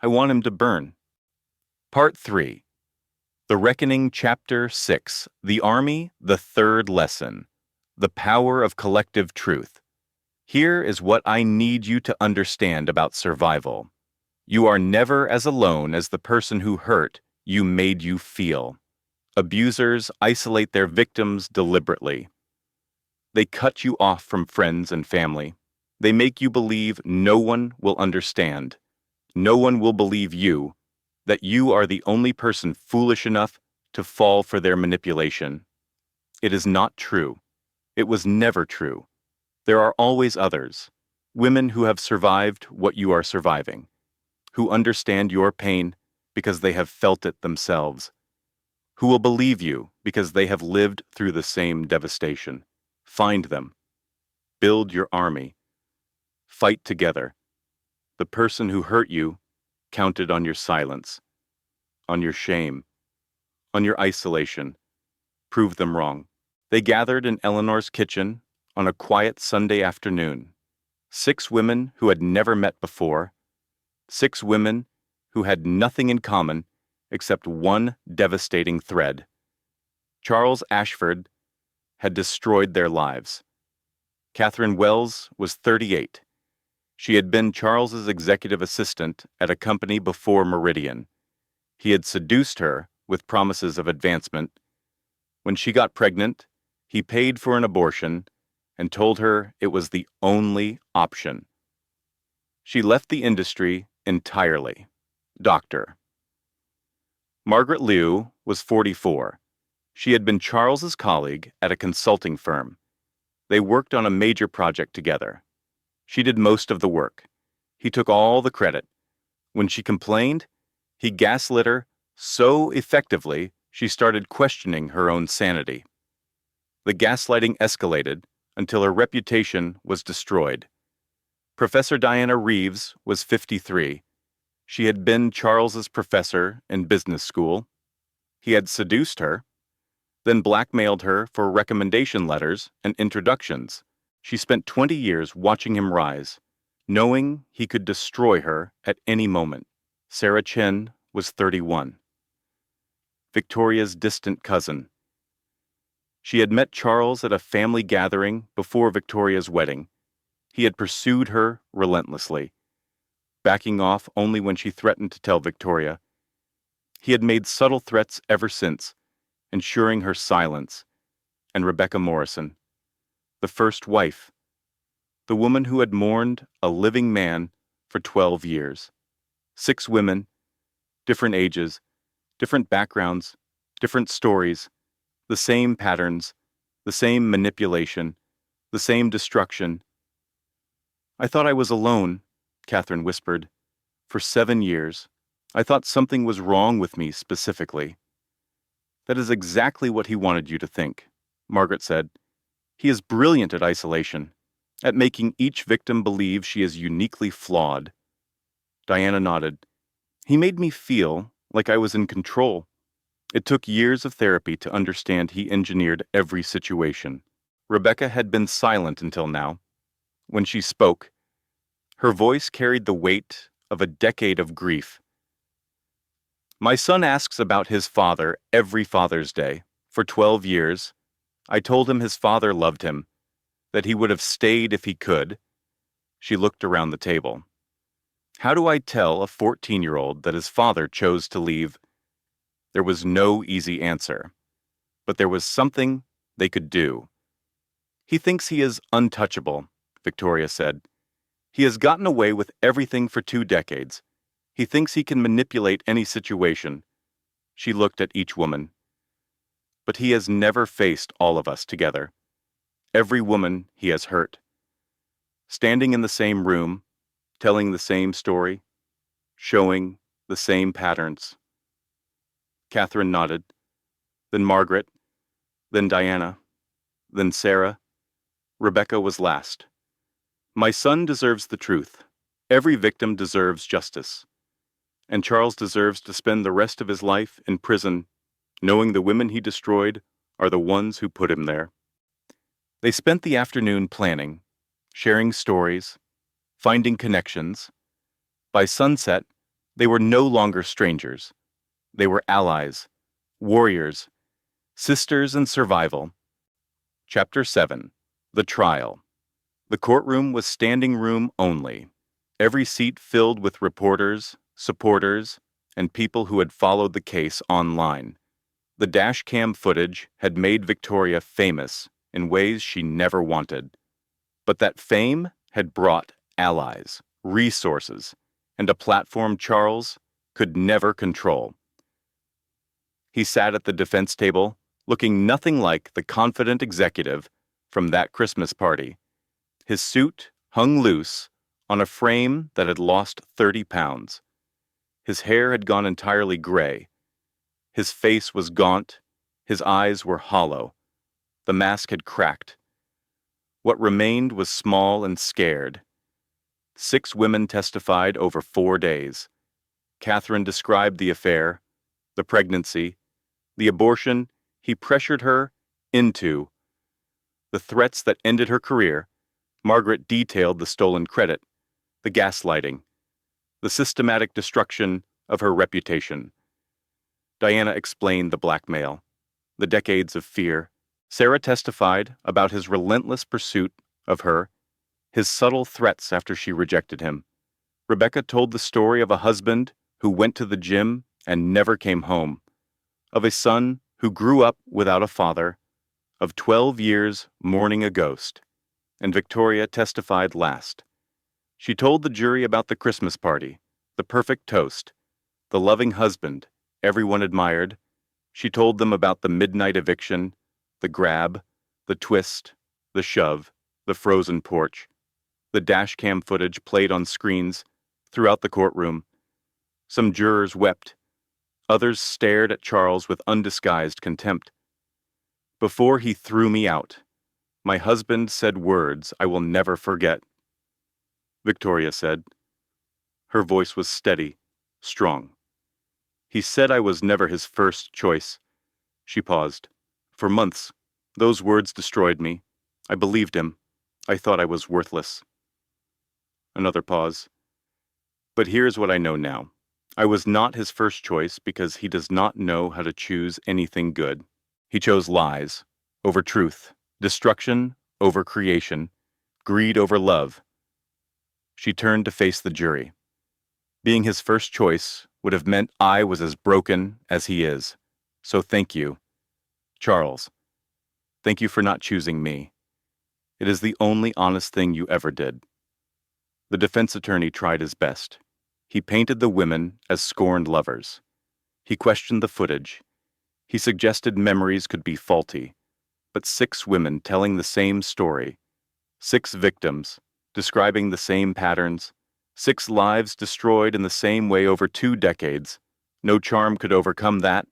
"I want him to burn. Part 3. The Reckoning, Chapter 6. The Army, the Third Lesson. The Power of Collective Truth. Here is what I need you to understand about survival. You are never as alone as the person who hurt you made you feel. Abusers isolate their victims deliberately. They cut you off from friends and family. They make you believe no one will understand. No one will believe you, that you are the only person foolish enough to fall for their manipulation. It is not true. It was never true. There are always others, women who have survived what you are surviving, who understand your pain because they have felt it themselves, who will believe you because they have lived through the same devastation. Find them. Build your army. Fight together. The person who hurt you counted on your silence, on your shame, on your isolation. Prove them wrong. They gathered in Eleanor's kitchen on a quiet Sunday afternoon. 6 women who had never met before. 6 women who had nothing in common except one devastating thread. Charles Ashford had destroyed their lives. Catherine Wells was 38. She had been Charles's executive assistant at a company before Meridian. He had seduced her with promises of advancement. When she got pregnant, he paid for an abortion and told her it was the only option. She left the industry entirely. Doctor. Margaret Liu was 44. She had been Charles's colleague at a consulting firm. They worked on a major project together. She did most of the work. He took all the credit. When she complained, he gaslit her so effectively she started questioning her own sanity. The gaslighting escalated until her reputation was destroyed. Professor Diana Reeves was 53. She had been Charles's professor in business school. He had seduced her, then blackmailed her for recommendation letters and introductions. She spent 20 years watching him rise, knowing he could destroy her at any moment. Sarah Chen was 31. Victoria's distant cousin. She had met Charles at a family gathering before Victoria's wedding. He had pursued her relentlessly, backing off only when she threatened to tell Victoria. He had made subtle threats ever since, ensuring her silence. And Rebecca Morrison, the first wife, the woman who had mourned a living man for 12 years. 6 women, different ages, different backgrounds, different stories, the same patterns, the same manipulation, the same destruction. I thought I was alone, Catherine whispered. For 7 years. I thought something was wrong with me specifically. That is exactly what he wanted you to think, Margaret said. He is brilliant at isolation, at making each victim believe she is uniquely flawed. Diana nodded. He made me feel like I was in control. It took years of therapy to understand he engineered every situation. Rebecca had been silent until now. When she spoke, her voice carried the weight of a decade of grief. My son asks about his father every Father's Day. For 12 years, I told him his father loved him, that he would have stayed if he could. She looked around the table. How do I tell a 14-year-old that his father chose to leave? There was no easy answer, but there was something they could do. He thinks he is untouchable, Victoria said. He has gotten away with everything for 2 decades. He thinks he can manipulate any situation. She looked at each woman. But he has never faced all of us together. Every woman he has hurt. Standing in the same room, telling the same story, showing the same patterns. Catherine nodded, then Margaret, then Diana, then Sarah. Rebecca was last. My son deserves the truth. Every victim deserves justice. And Charles deserves to spend the rest of his life in prison, knowing the women he destroyed are the ones who put him there. They spent the afternoon planning, sharing stories, finding connections. By sunset, they were no longer strangers. They were allies, warriors, sisters in survival. Chapter 7. The Trial. The courtroom was standing room only, every seat filled with reporters, supporters, and people who had followed the case online. The dashcam footage had made Victoria famous in ways she never wanted. But that fame had brought allies, resources, and a platform Charles could never control. He sat at the defense table, looking nothing like the confident executive from that Christmas party. His suit hung loose on a frame that had lost 30 pounds. His hair had gone entirely gray. His face was gaunt. His eyes were hollow. The mask had cracked. What remained was small and scared. 6 women testified over 4 days. Catherine described the affair, the pregnancy, the abortion he pressured her into, the threats that ended her career. Margaret detailed the stolen credit, the gaslighting, the systematic destruction of her reputation. Diana explained the blackmail, the decades of fear. Sarah testified about his relentless pursuit of her, his subtle threats after she rejected him. Rebecca told the story of a husband who went to the gym and never came home, of a son who grew up without a father, of 12 years mourning a ghost. And Victoria testified last. She told the jury about the Christmas party, the perfect toast, the loving husband everyone admired. She told them about the midnight eviction, the grab, the twist, the shove, the frozen porch. The dashcam footage played on screens throughout the courtroom. Some jurors wept. Others stared at Charles with undisguised contempt. Before he threw me out, my husband said words I will never forget, Victoria said. Her voice was steady, strong. He said I was never his first choice. She paused. For months, those words destroyed me. I believed him. I thought I was worthless. Another pause. But here's what I know now. I was not his first choice because he does not know how to choose anything good. He chose lies over truth, destruction over creation, greed over love. She turned to face the jury. Being his first choice would have meant I was as broken as he is. So thank you, Charles. Thank you for not choosing me. It is the only honest thing you ever did. The defense attorney tried his best. He painted the women as scorned lovers. He questioned the footage. He suggested memories could be faulty. But 6 women telling the same story, 6 victims describing the same patterns, 6 lives destroyed in the same way over 2 decades. No charm could overcome that.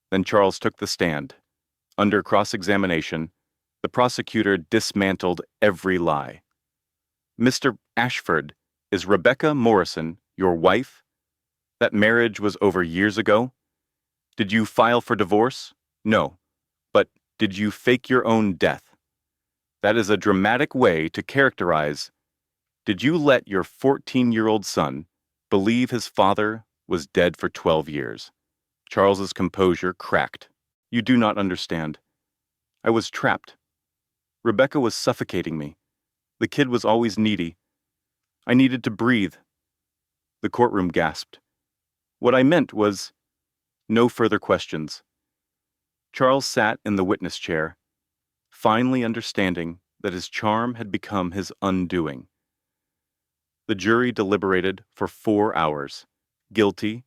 Then Charles took the stand. Under cross-examination, the prosecutor dismantled every lie. Mr. Ashford, is Rebecca Morrison your wife? That marriage was over years ago? Did you file for divorce? No. But did you fake your own death? That is a dramatic way to characterize. Did you let your 14-year-old son believe his father was dead for 12 years? Charles's composure cracked. You do not understand. I was trapped. Rebecca was suffocating me. The kid was always needy. I needed to breathe. The courtroom gasped. What I meant was, no further questions. Charles sat in the witness chair, finally understanding that his charm had become his undoing. The jury deliberated for 4 hours, guilty,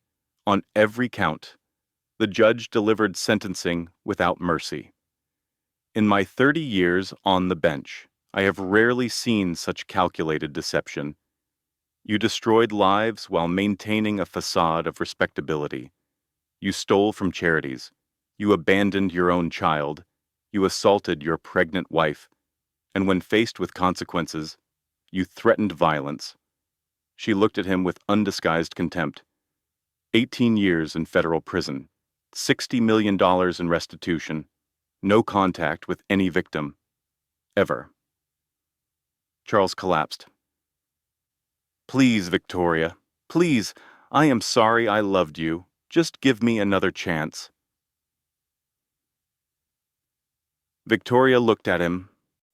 on every count. The judge delivered sentencing without mercy. In my 30 years on the bench, I have rarely seen such calculated deception. You destroyed lives while maintaining a facade of respectability. You stole from charities. You abandoned your own child. You assaulted your pregnant wife. And when faced with consequences, you threatened violence. She looked at him with undisguised contempt. 18 years in federal prison, $60 million in restitution, no contact with any victim, ever. Charles collapsed. Please, Victoria, please, I am sorry I loved you, Just give me another chance." Victoria looked at him,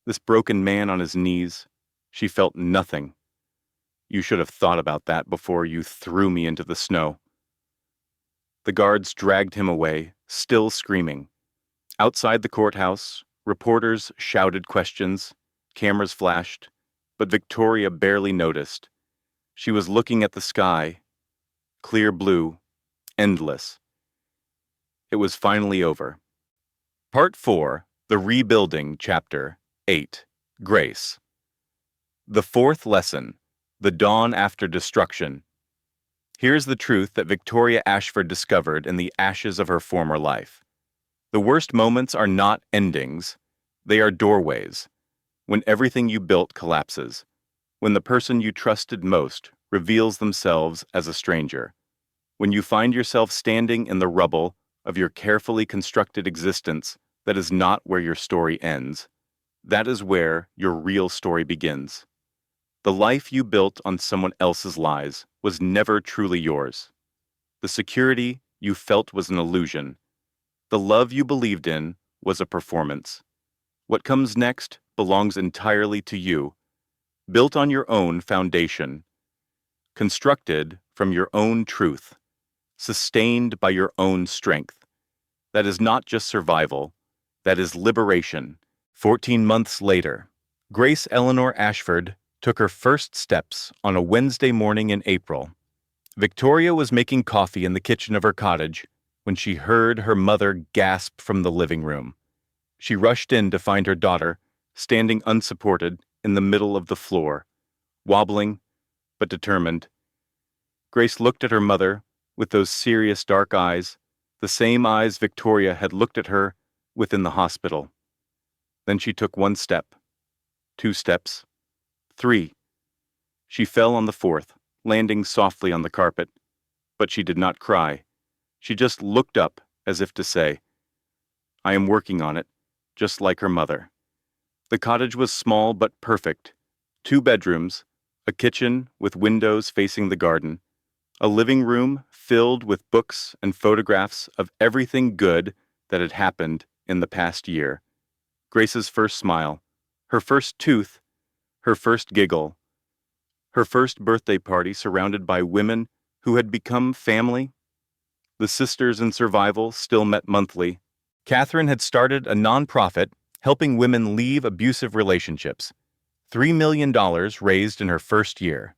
this broken man on his knees. She felt nothing. "You should have thought about that before you threw me into the snow." The guards dragged him away, still screaming. Outside the courthouse, reporters shouted questions, cameras flashed, but Victoria barely noticed. She was looking at the sky, clear blue, endless. It was finally over. Part 4, The Rebuilding, Chapter 8, Grace. The fourth lesson, The Dawn After Destruction. Here's the truth that Victoria Ashford discovered in the ashes of her former life. The worst moments are not endings. They are doorways. When everything you built collapses. When the person you trusted most reveals themselves as a stranger. When you find yourself standing in the rubble of your carefully constructed existence that is not where your story ends. That is where your real story begins. The life you built on someone else's lies was never truly yours. The security you felt was an illusion. The love you believed in was a performance. What comes next belongs entirely to you, built on your own foundation, constructed from your own truth, sustained by your own strength. That is not just survival, that is liberation. 14 months later, Grace Eleanor Ashford took her first steps on a Wednesday morning in April. Victoria was making coffee in the kitchen of her cottage when she heard her mother gasp from the living room. She rushed in to find her daughter, standing unsupported in the middle of the floor, wobbling but determined. Grace looked at her mother with those serious dark eyes, the same eyes Victoria had looked at her with in the hospital. Then she took one step, 2 steps, 3. She fell on the 4th, landing softly on the carpet. But she did not cry. She just looked up as if to say, "I am working on it," just like her mother. The cottage was small but perfect. 2 bedrooms, a kitchen with windows facing the garden, a living room filled with books and photographs of everything good that had happened in the past year. Grace's first smile, her first tooth, her first giggle, her first birthday party surrounded by women who had become family. The Sisters in Survival still met monthly. Catherine had started a nonprofit helping women leave abusive relationships. $3 million raised in her first year.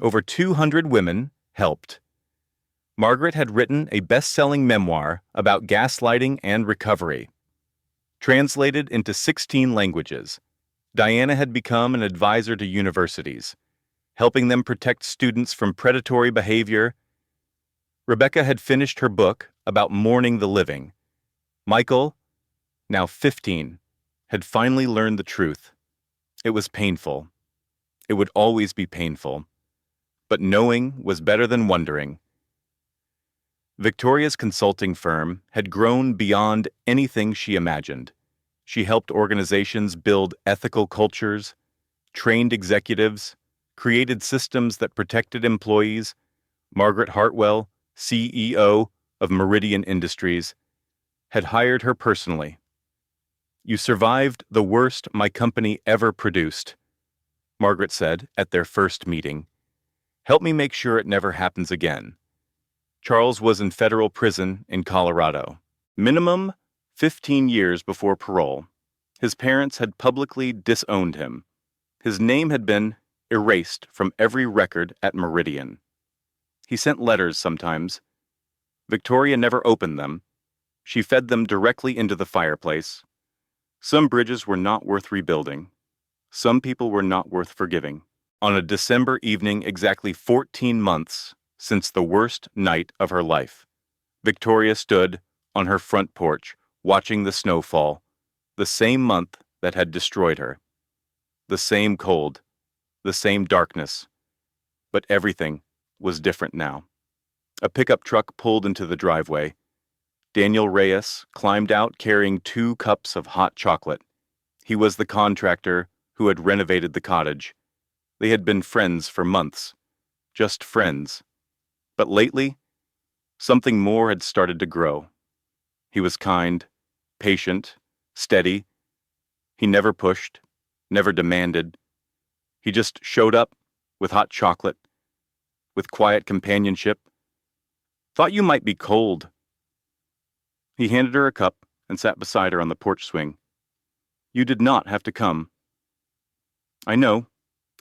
Over 200 women helped. Margaret had written a best-selling memoir about gaslighting and recovery. Translated into 16 languages, Diana had become an advisor to universities, helping them protect students from predatory behavior. Rebecca had finished her book about mourning the living. Michael, now 15, had finally learned the truth. It was painful. It would always be painful. But knowing was better than wondering. Victoria's consulting firm had grown beyond anything she imagined. She helped organizations build ethical cultures, trained executives, created systems that protected employees. Margaret Hartwell, CEO of Meridian Industries, had hired her personally. "You survived the worst my company ever produced," Margaret said at their first meeting. "Help me make sure it never happens again." Charles was in federal prison in Colorado. Minimum 15 years before parole. His parents had publicly disowned him. His name had been erased from every record at Meridian. He sent letters sometimes. Victoria never opened them. She fed them directly into the fireplace. Some bridges were not worth rebuilding. Some people were not worth forgiving. On a December evening exactly 14 months since the worst night of her life, Victoria stood on her front porch watching the snow fall, the same month that had destroyed her. The same cold, the same darkness. But everything was different now. A pickup truck pulled into the driveway. Daniel Reyes climbed out carrying 2 cups of hot chocolate. He was the contractor who had renovated the cottage. They had been friends for months. Just friends. But lately, Something more had started to grow. He was kind, patient, steady. He never pushed, never demanded. He just showed up with hot chocolate, with quiet companionship. Thought you might be cold. He handed her a cup and sat beside her on the porch swing. You did not have to come. I know,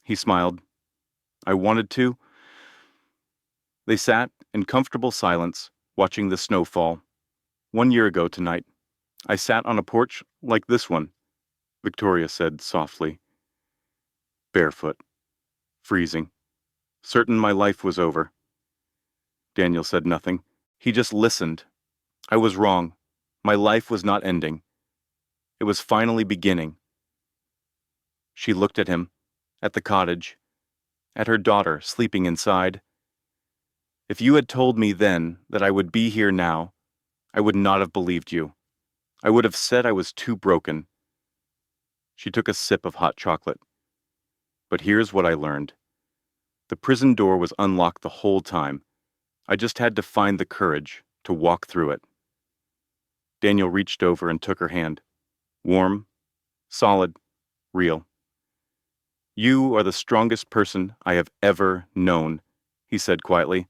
he smiled. I wanted to. They sat in comfortable silence, watching the snow fall. 1 year ago tonight, I sat on a porch like this one, Victoria said softly. Barefoot, freezing, certain my life was over. Daniel said nothing. He just listened. I was wrong. My life was not ending. It was finally beginning. She looked at him, at the cottage, at her daughter sleeping inside. If you had told me then that I would be here now, I would not have believed you. I would have said I was too broken. She took a sip of hot chocolate. But here's what I learned. The prison door was unlocked the whole time. I just had to find the courage to walk through it. Daniel reached over and took her hand. Warm, solid, real. You are the strongest person I have ever known, he said quietly.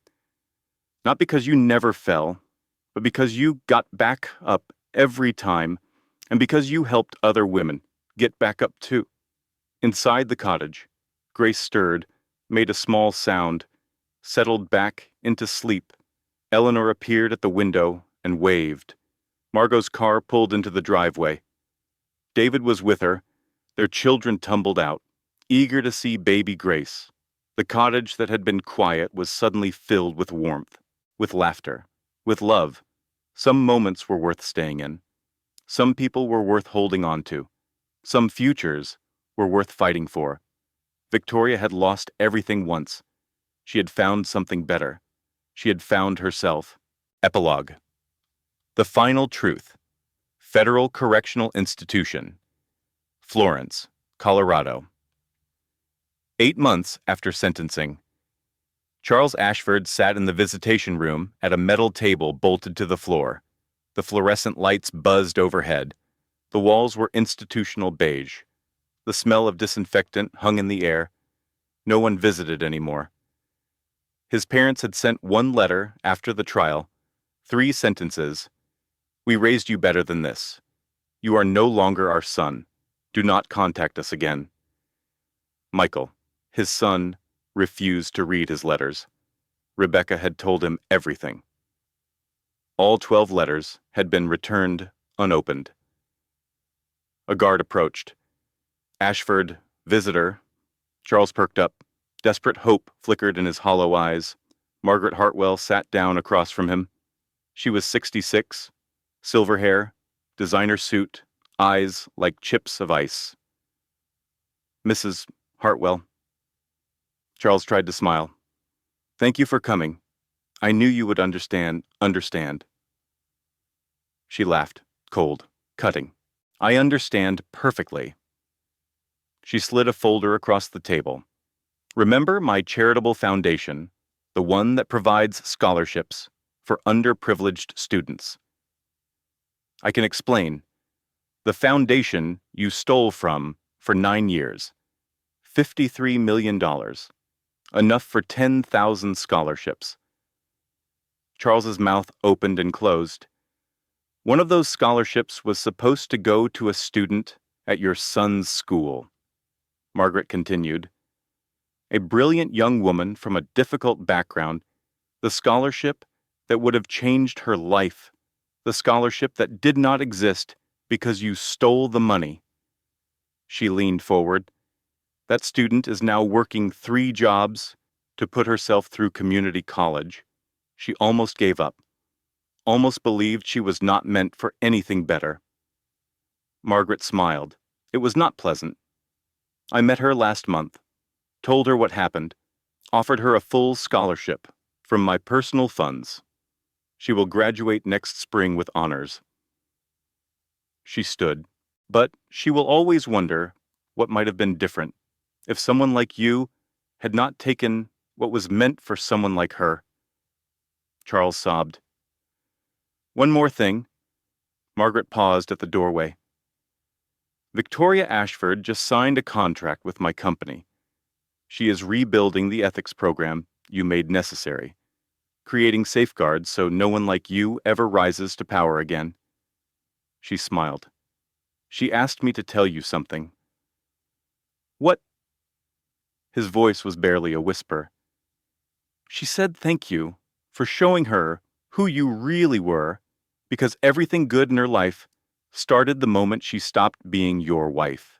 Not because you never fell, but because you got back up every time, and because you helped other women get back up too. Inside the cottage, Grace stirred, made a small sound, settled back into sleep. Eleanor appeared at the window and waved. Margot's car pulled into the driveway. David was with her. Their children tumbled out, eager to see baby Grace. The cottage that had been quiet was suddenly filled with warmth, with laughter, with love. Some moments were worth staying in. Some people were worth holding on to. Some futures were worth fighting for. Victoria had lost everything once. She had found something better. She had found herself. Epilogue. The final truth. Federal Correctional Institution. Florence, Colorado. 8 months after sentencing. Charles Ashford sat in the visitation room at a metal table bolted to the floor. The fluorescent lights buzzed overhead. The walls were institutional beige. The smell of disinfectant hung in the air. No one visited anymore. His parents had sent one letter after the trial, 3 sentences. We raised you better than this. You are no longer our son. Do not contact us again. Michael, his son, refused to read his letters. Rebecca had told him everything. All 12 letters had been returned unopened. A guard approached. Ashford, visitor. Charles perked up. Desperate hope flickered in his hollow eyes. Margaret Hartwell sat down across from him. She was 66, silver hair, designer suit, eyes like chips of ice. Mrs. Hartwell. Charles tried to smile. Thank you for coming. I knew you would understand. She laughed, cold, cutting. I understand perfectly. She slid a folder across the table. Remember my charitable foundation, the one that provides scholarships for underprivileged students. I can explain. The foundation you stole from for 9 years. $53 million. Enough for 10,000 scholarships. Charles's mouth opened and closed. One of those scholarships was supposed to go to a student at your son's school. Margaret continued. A brilliant young woman from a difficult background, the scholarship that would have changed her life, the scholarship that did not exist because you stole the money. She leaned forward. That student is now working 3 jobs to put herself through community college. She almost gave up, almost believed she was not meant for anything better. Margaret smiled. It was not pleasant. I met her last month, told her what happened, offered her a full scholarship from my personal funds. She will graduate next spring with honors. She stood, but she will always wonder what might have been different if someone like you had not taken what was meant for someone like her. Charles sobbed. One more thing. Margaret paused at the doorway. Victoria Ashford just signed a contract with my company. She is rebuilding the ethics program you made necessary, creating safeguards so no one like you ever rises to power again. She smiled. She asked me to tell you something. What? His voice was barely a whisper. She said thank you for showing her who you really were, because everything good in her life started the moment she stopped being your wife.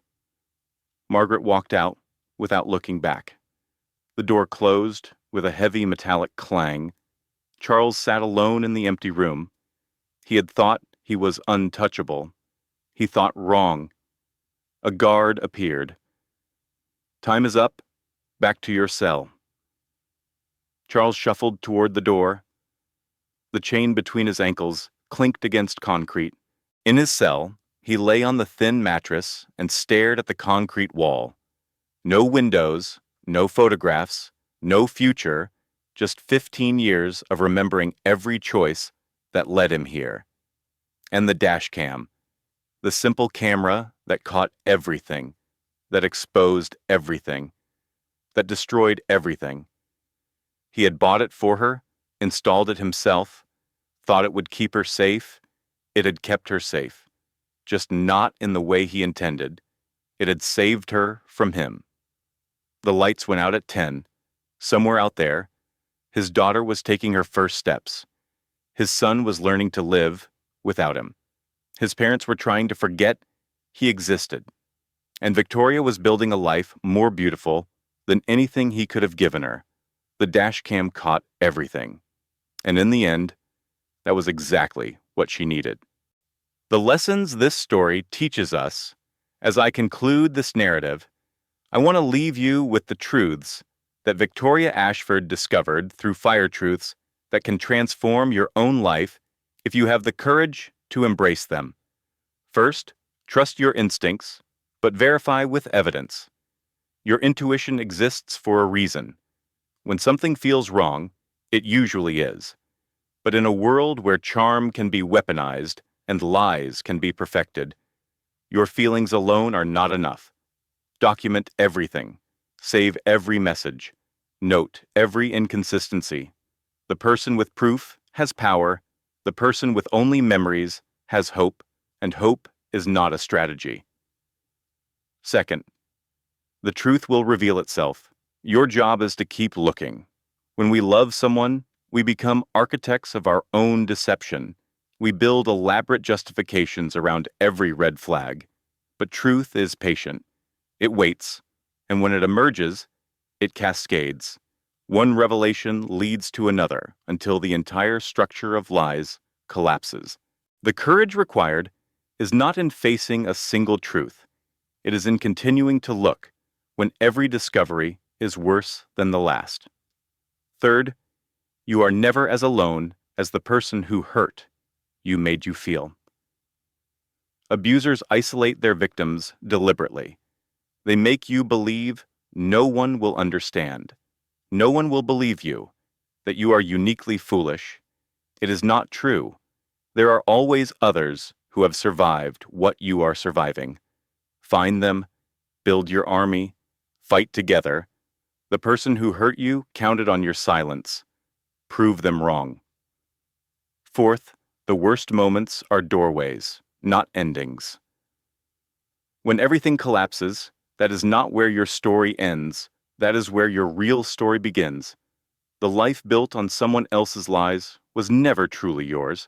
Margaret walked out without looking back. The door closed with a heavy metallic clang. Charles sat alone in the empty room. He had thought he was untouchable. He thought wrong. A guard appeared. Time is up. Back to your cell. Charles shuffled toward the door. The chain between his ankles clinked against concrete. In his cell, he lay on the thin mattress and stared at the concrete wall. No windows, no photographs, no future, just 15 years of remembering every choice that led him here. And the Dashcam, the simple camera that caught everything, that exposed everything, that destroyed everything. He had bought it for her, installed it himself, thought it would keep her safe. It had kept her safe, just not in the way he intended. It had saved her from him. The lights went out at 10. Somewhere out there, his daughter was taking her first steps. His son was learning to live without him. His parents were trying to forget he existed. And Victoria was building a life more beautiful than anything he could have given her. The Dashcam caught everything. And in the end, that was exactly what she needed. The lessons this story teaches us, as I conclude this narrative, I want to leave you with the truths that Victoria Ashford discovered through Fire Truths that can transform your own life if you have the courage to embrace them. First, trust your instincts, but verify with evidence. Your intuition exists for a reason. When something feels wrong, it usually is. But in a world where charm can be weaponized and lies can be perfected, your feelings alone are not enough. Document everything. Save every message. Note every inconsistency. The person with proof has power. The person with only memories has hope, and hope is not a strategy. Second, the truth will reveal itself. Your job is to keep looking. When we love someone, we become architects of our own deception. We build elaborate justifications around every red flag. But truth is patient. It waits, and when it emerges, it cascades. One revelation leads to another until the entire structure of lies collapses. The courage required is not in facing a single truth. It is in continuing to look when every discovery is worse than the last. Third, you are never as alone as the person who hurt you made you feel. Abusers isolate their victims deliberately. They make you believe no one will understand. No one will believe you, that you are uniquely foolish. It is not true. There are always others who have survived what you are surviving. Find them, build your army, fight together. The person who hurt you counted on your silence. Prove them wrong. Fourth, the worst moments are doorways, not endings. When everything collapses, that is not where your story ends. That is where your real story begins. The life built on someone else's lies was never truly yours.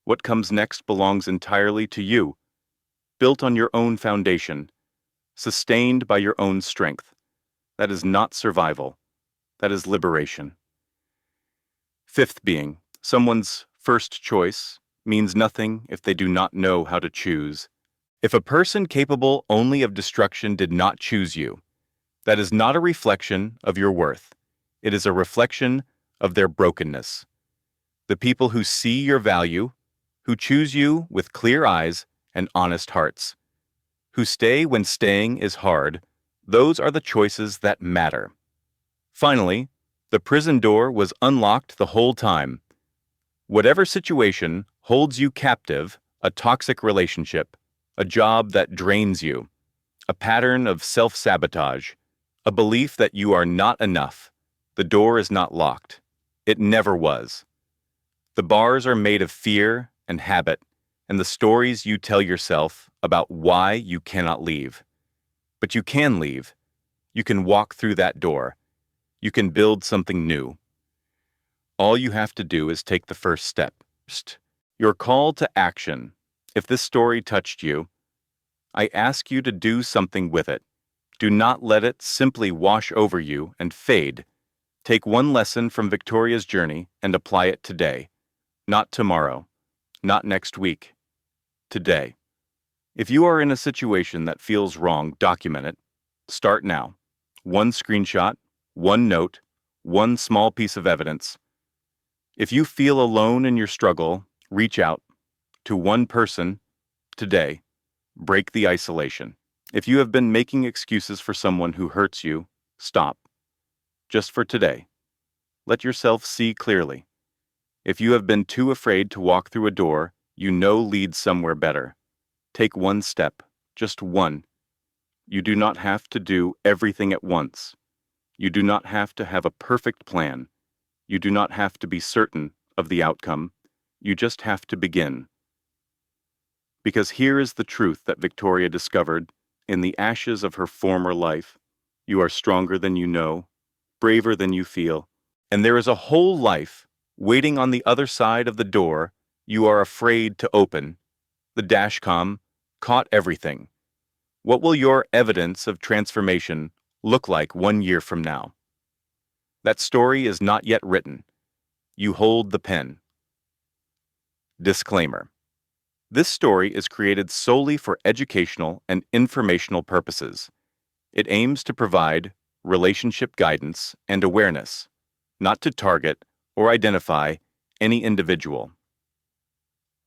What comes next belongs entirely to you, built on your own foundation, sustained by your own strength. That is not survival. That is liberation. Fifth being, someone's first choice means nothing if they do not know how to choose. If a person capable only of destruction did not choose you, that is not a reflection of your worth. It is a reflection of their brokenness. The people who see your value, who choose you with clear eyes and honest hearts, who stay when staying is hard, those are the choices that matter. Finally, the prison door was unlocked the whole time. Whatever situation holds you captive, a toxic relationship, a job that drains you, a pattern of self-sabotage, a belief that you are not enough, the door is not locked. It never was. The bars are made of fear and habit, and the stories you tell yourself about why you cannot leave. But you can leave. You can walk through that door. You can build something new. All you have to do is take the first step. Your call to action. If this story touched you, I ask you to do something with it. Do not let it simply wash over you and fade. Take one lesson from Victoria's journey and apply it today. Not tomorrow. Not next week. Today. If you are in a situation that feels wrong, document it. Start now. One screenshot, one note, one small piece of evidence. If you feel alone in your struggle, reach out to one person today. Break the isolation. If you have been making excuses for someone who hurts you, stop. Just for today. Let yourself see clearly. If you have been too afraid to walk through a door you know leads somewhere better, take one step, just one. You do not have to do everything at once. You do not have to have a perfect plan. You do not have to be certain of the outcome. You just have to begin. Because here is the truth that Victoria discovered in the ashes of her former life. You are stronger than you know, braver than you feel, and there is a whole life waiting on the other side of the door you are afraid to open. The Dashcam caught everything. What will your evidence of transformation look like 1 year from now? That story is not yet written. You hold the pen. Disclaimer. This story is created solely for educational and informational purposes. It aims to provide relationship guidance and awareness, not to target or identify any individual.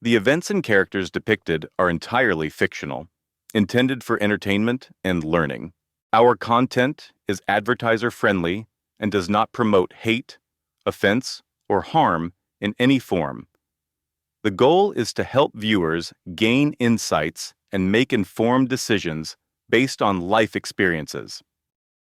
The events and characters depicted are entirely fictional, intended for entertainment and learning. Our content is advertiser-friendly and does not promote hate, offense, or harm in any form. The goal is to help viewers gain insights and make informed decisions based on life experiences.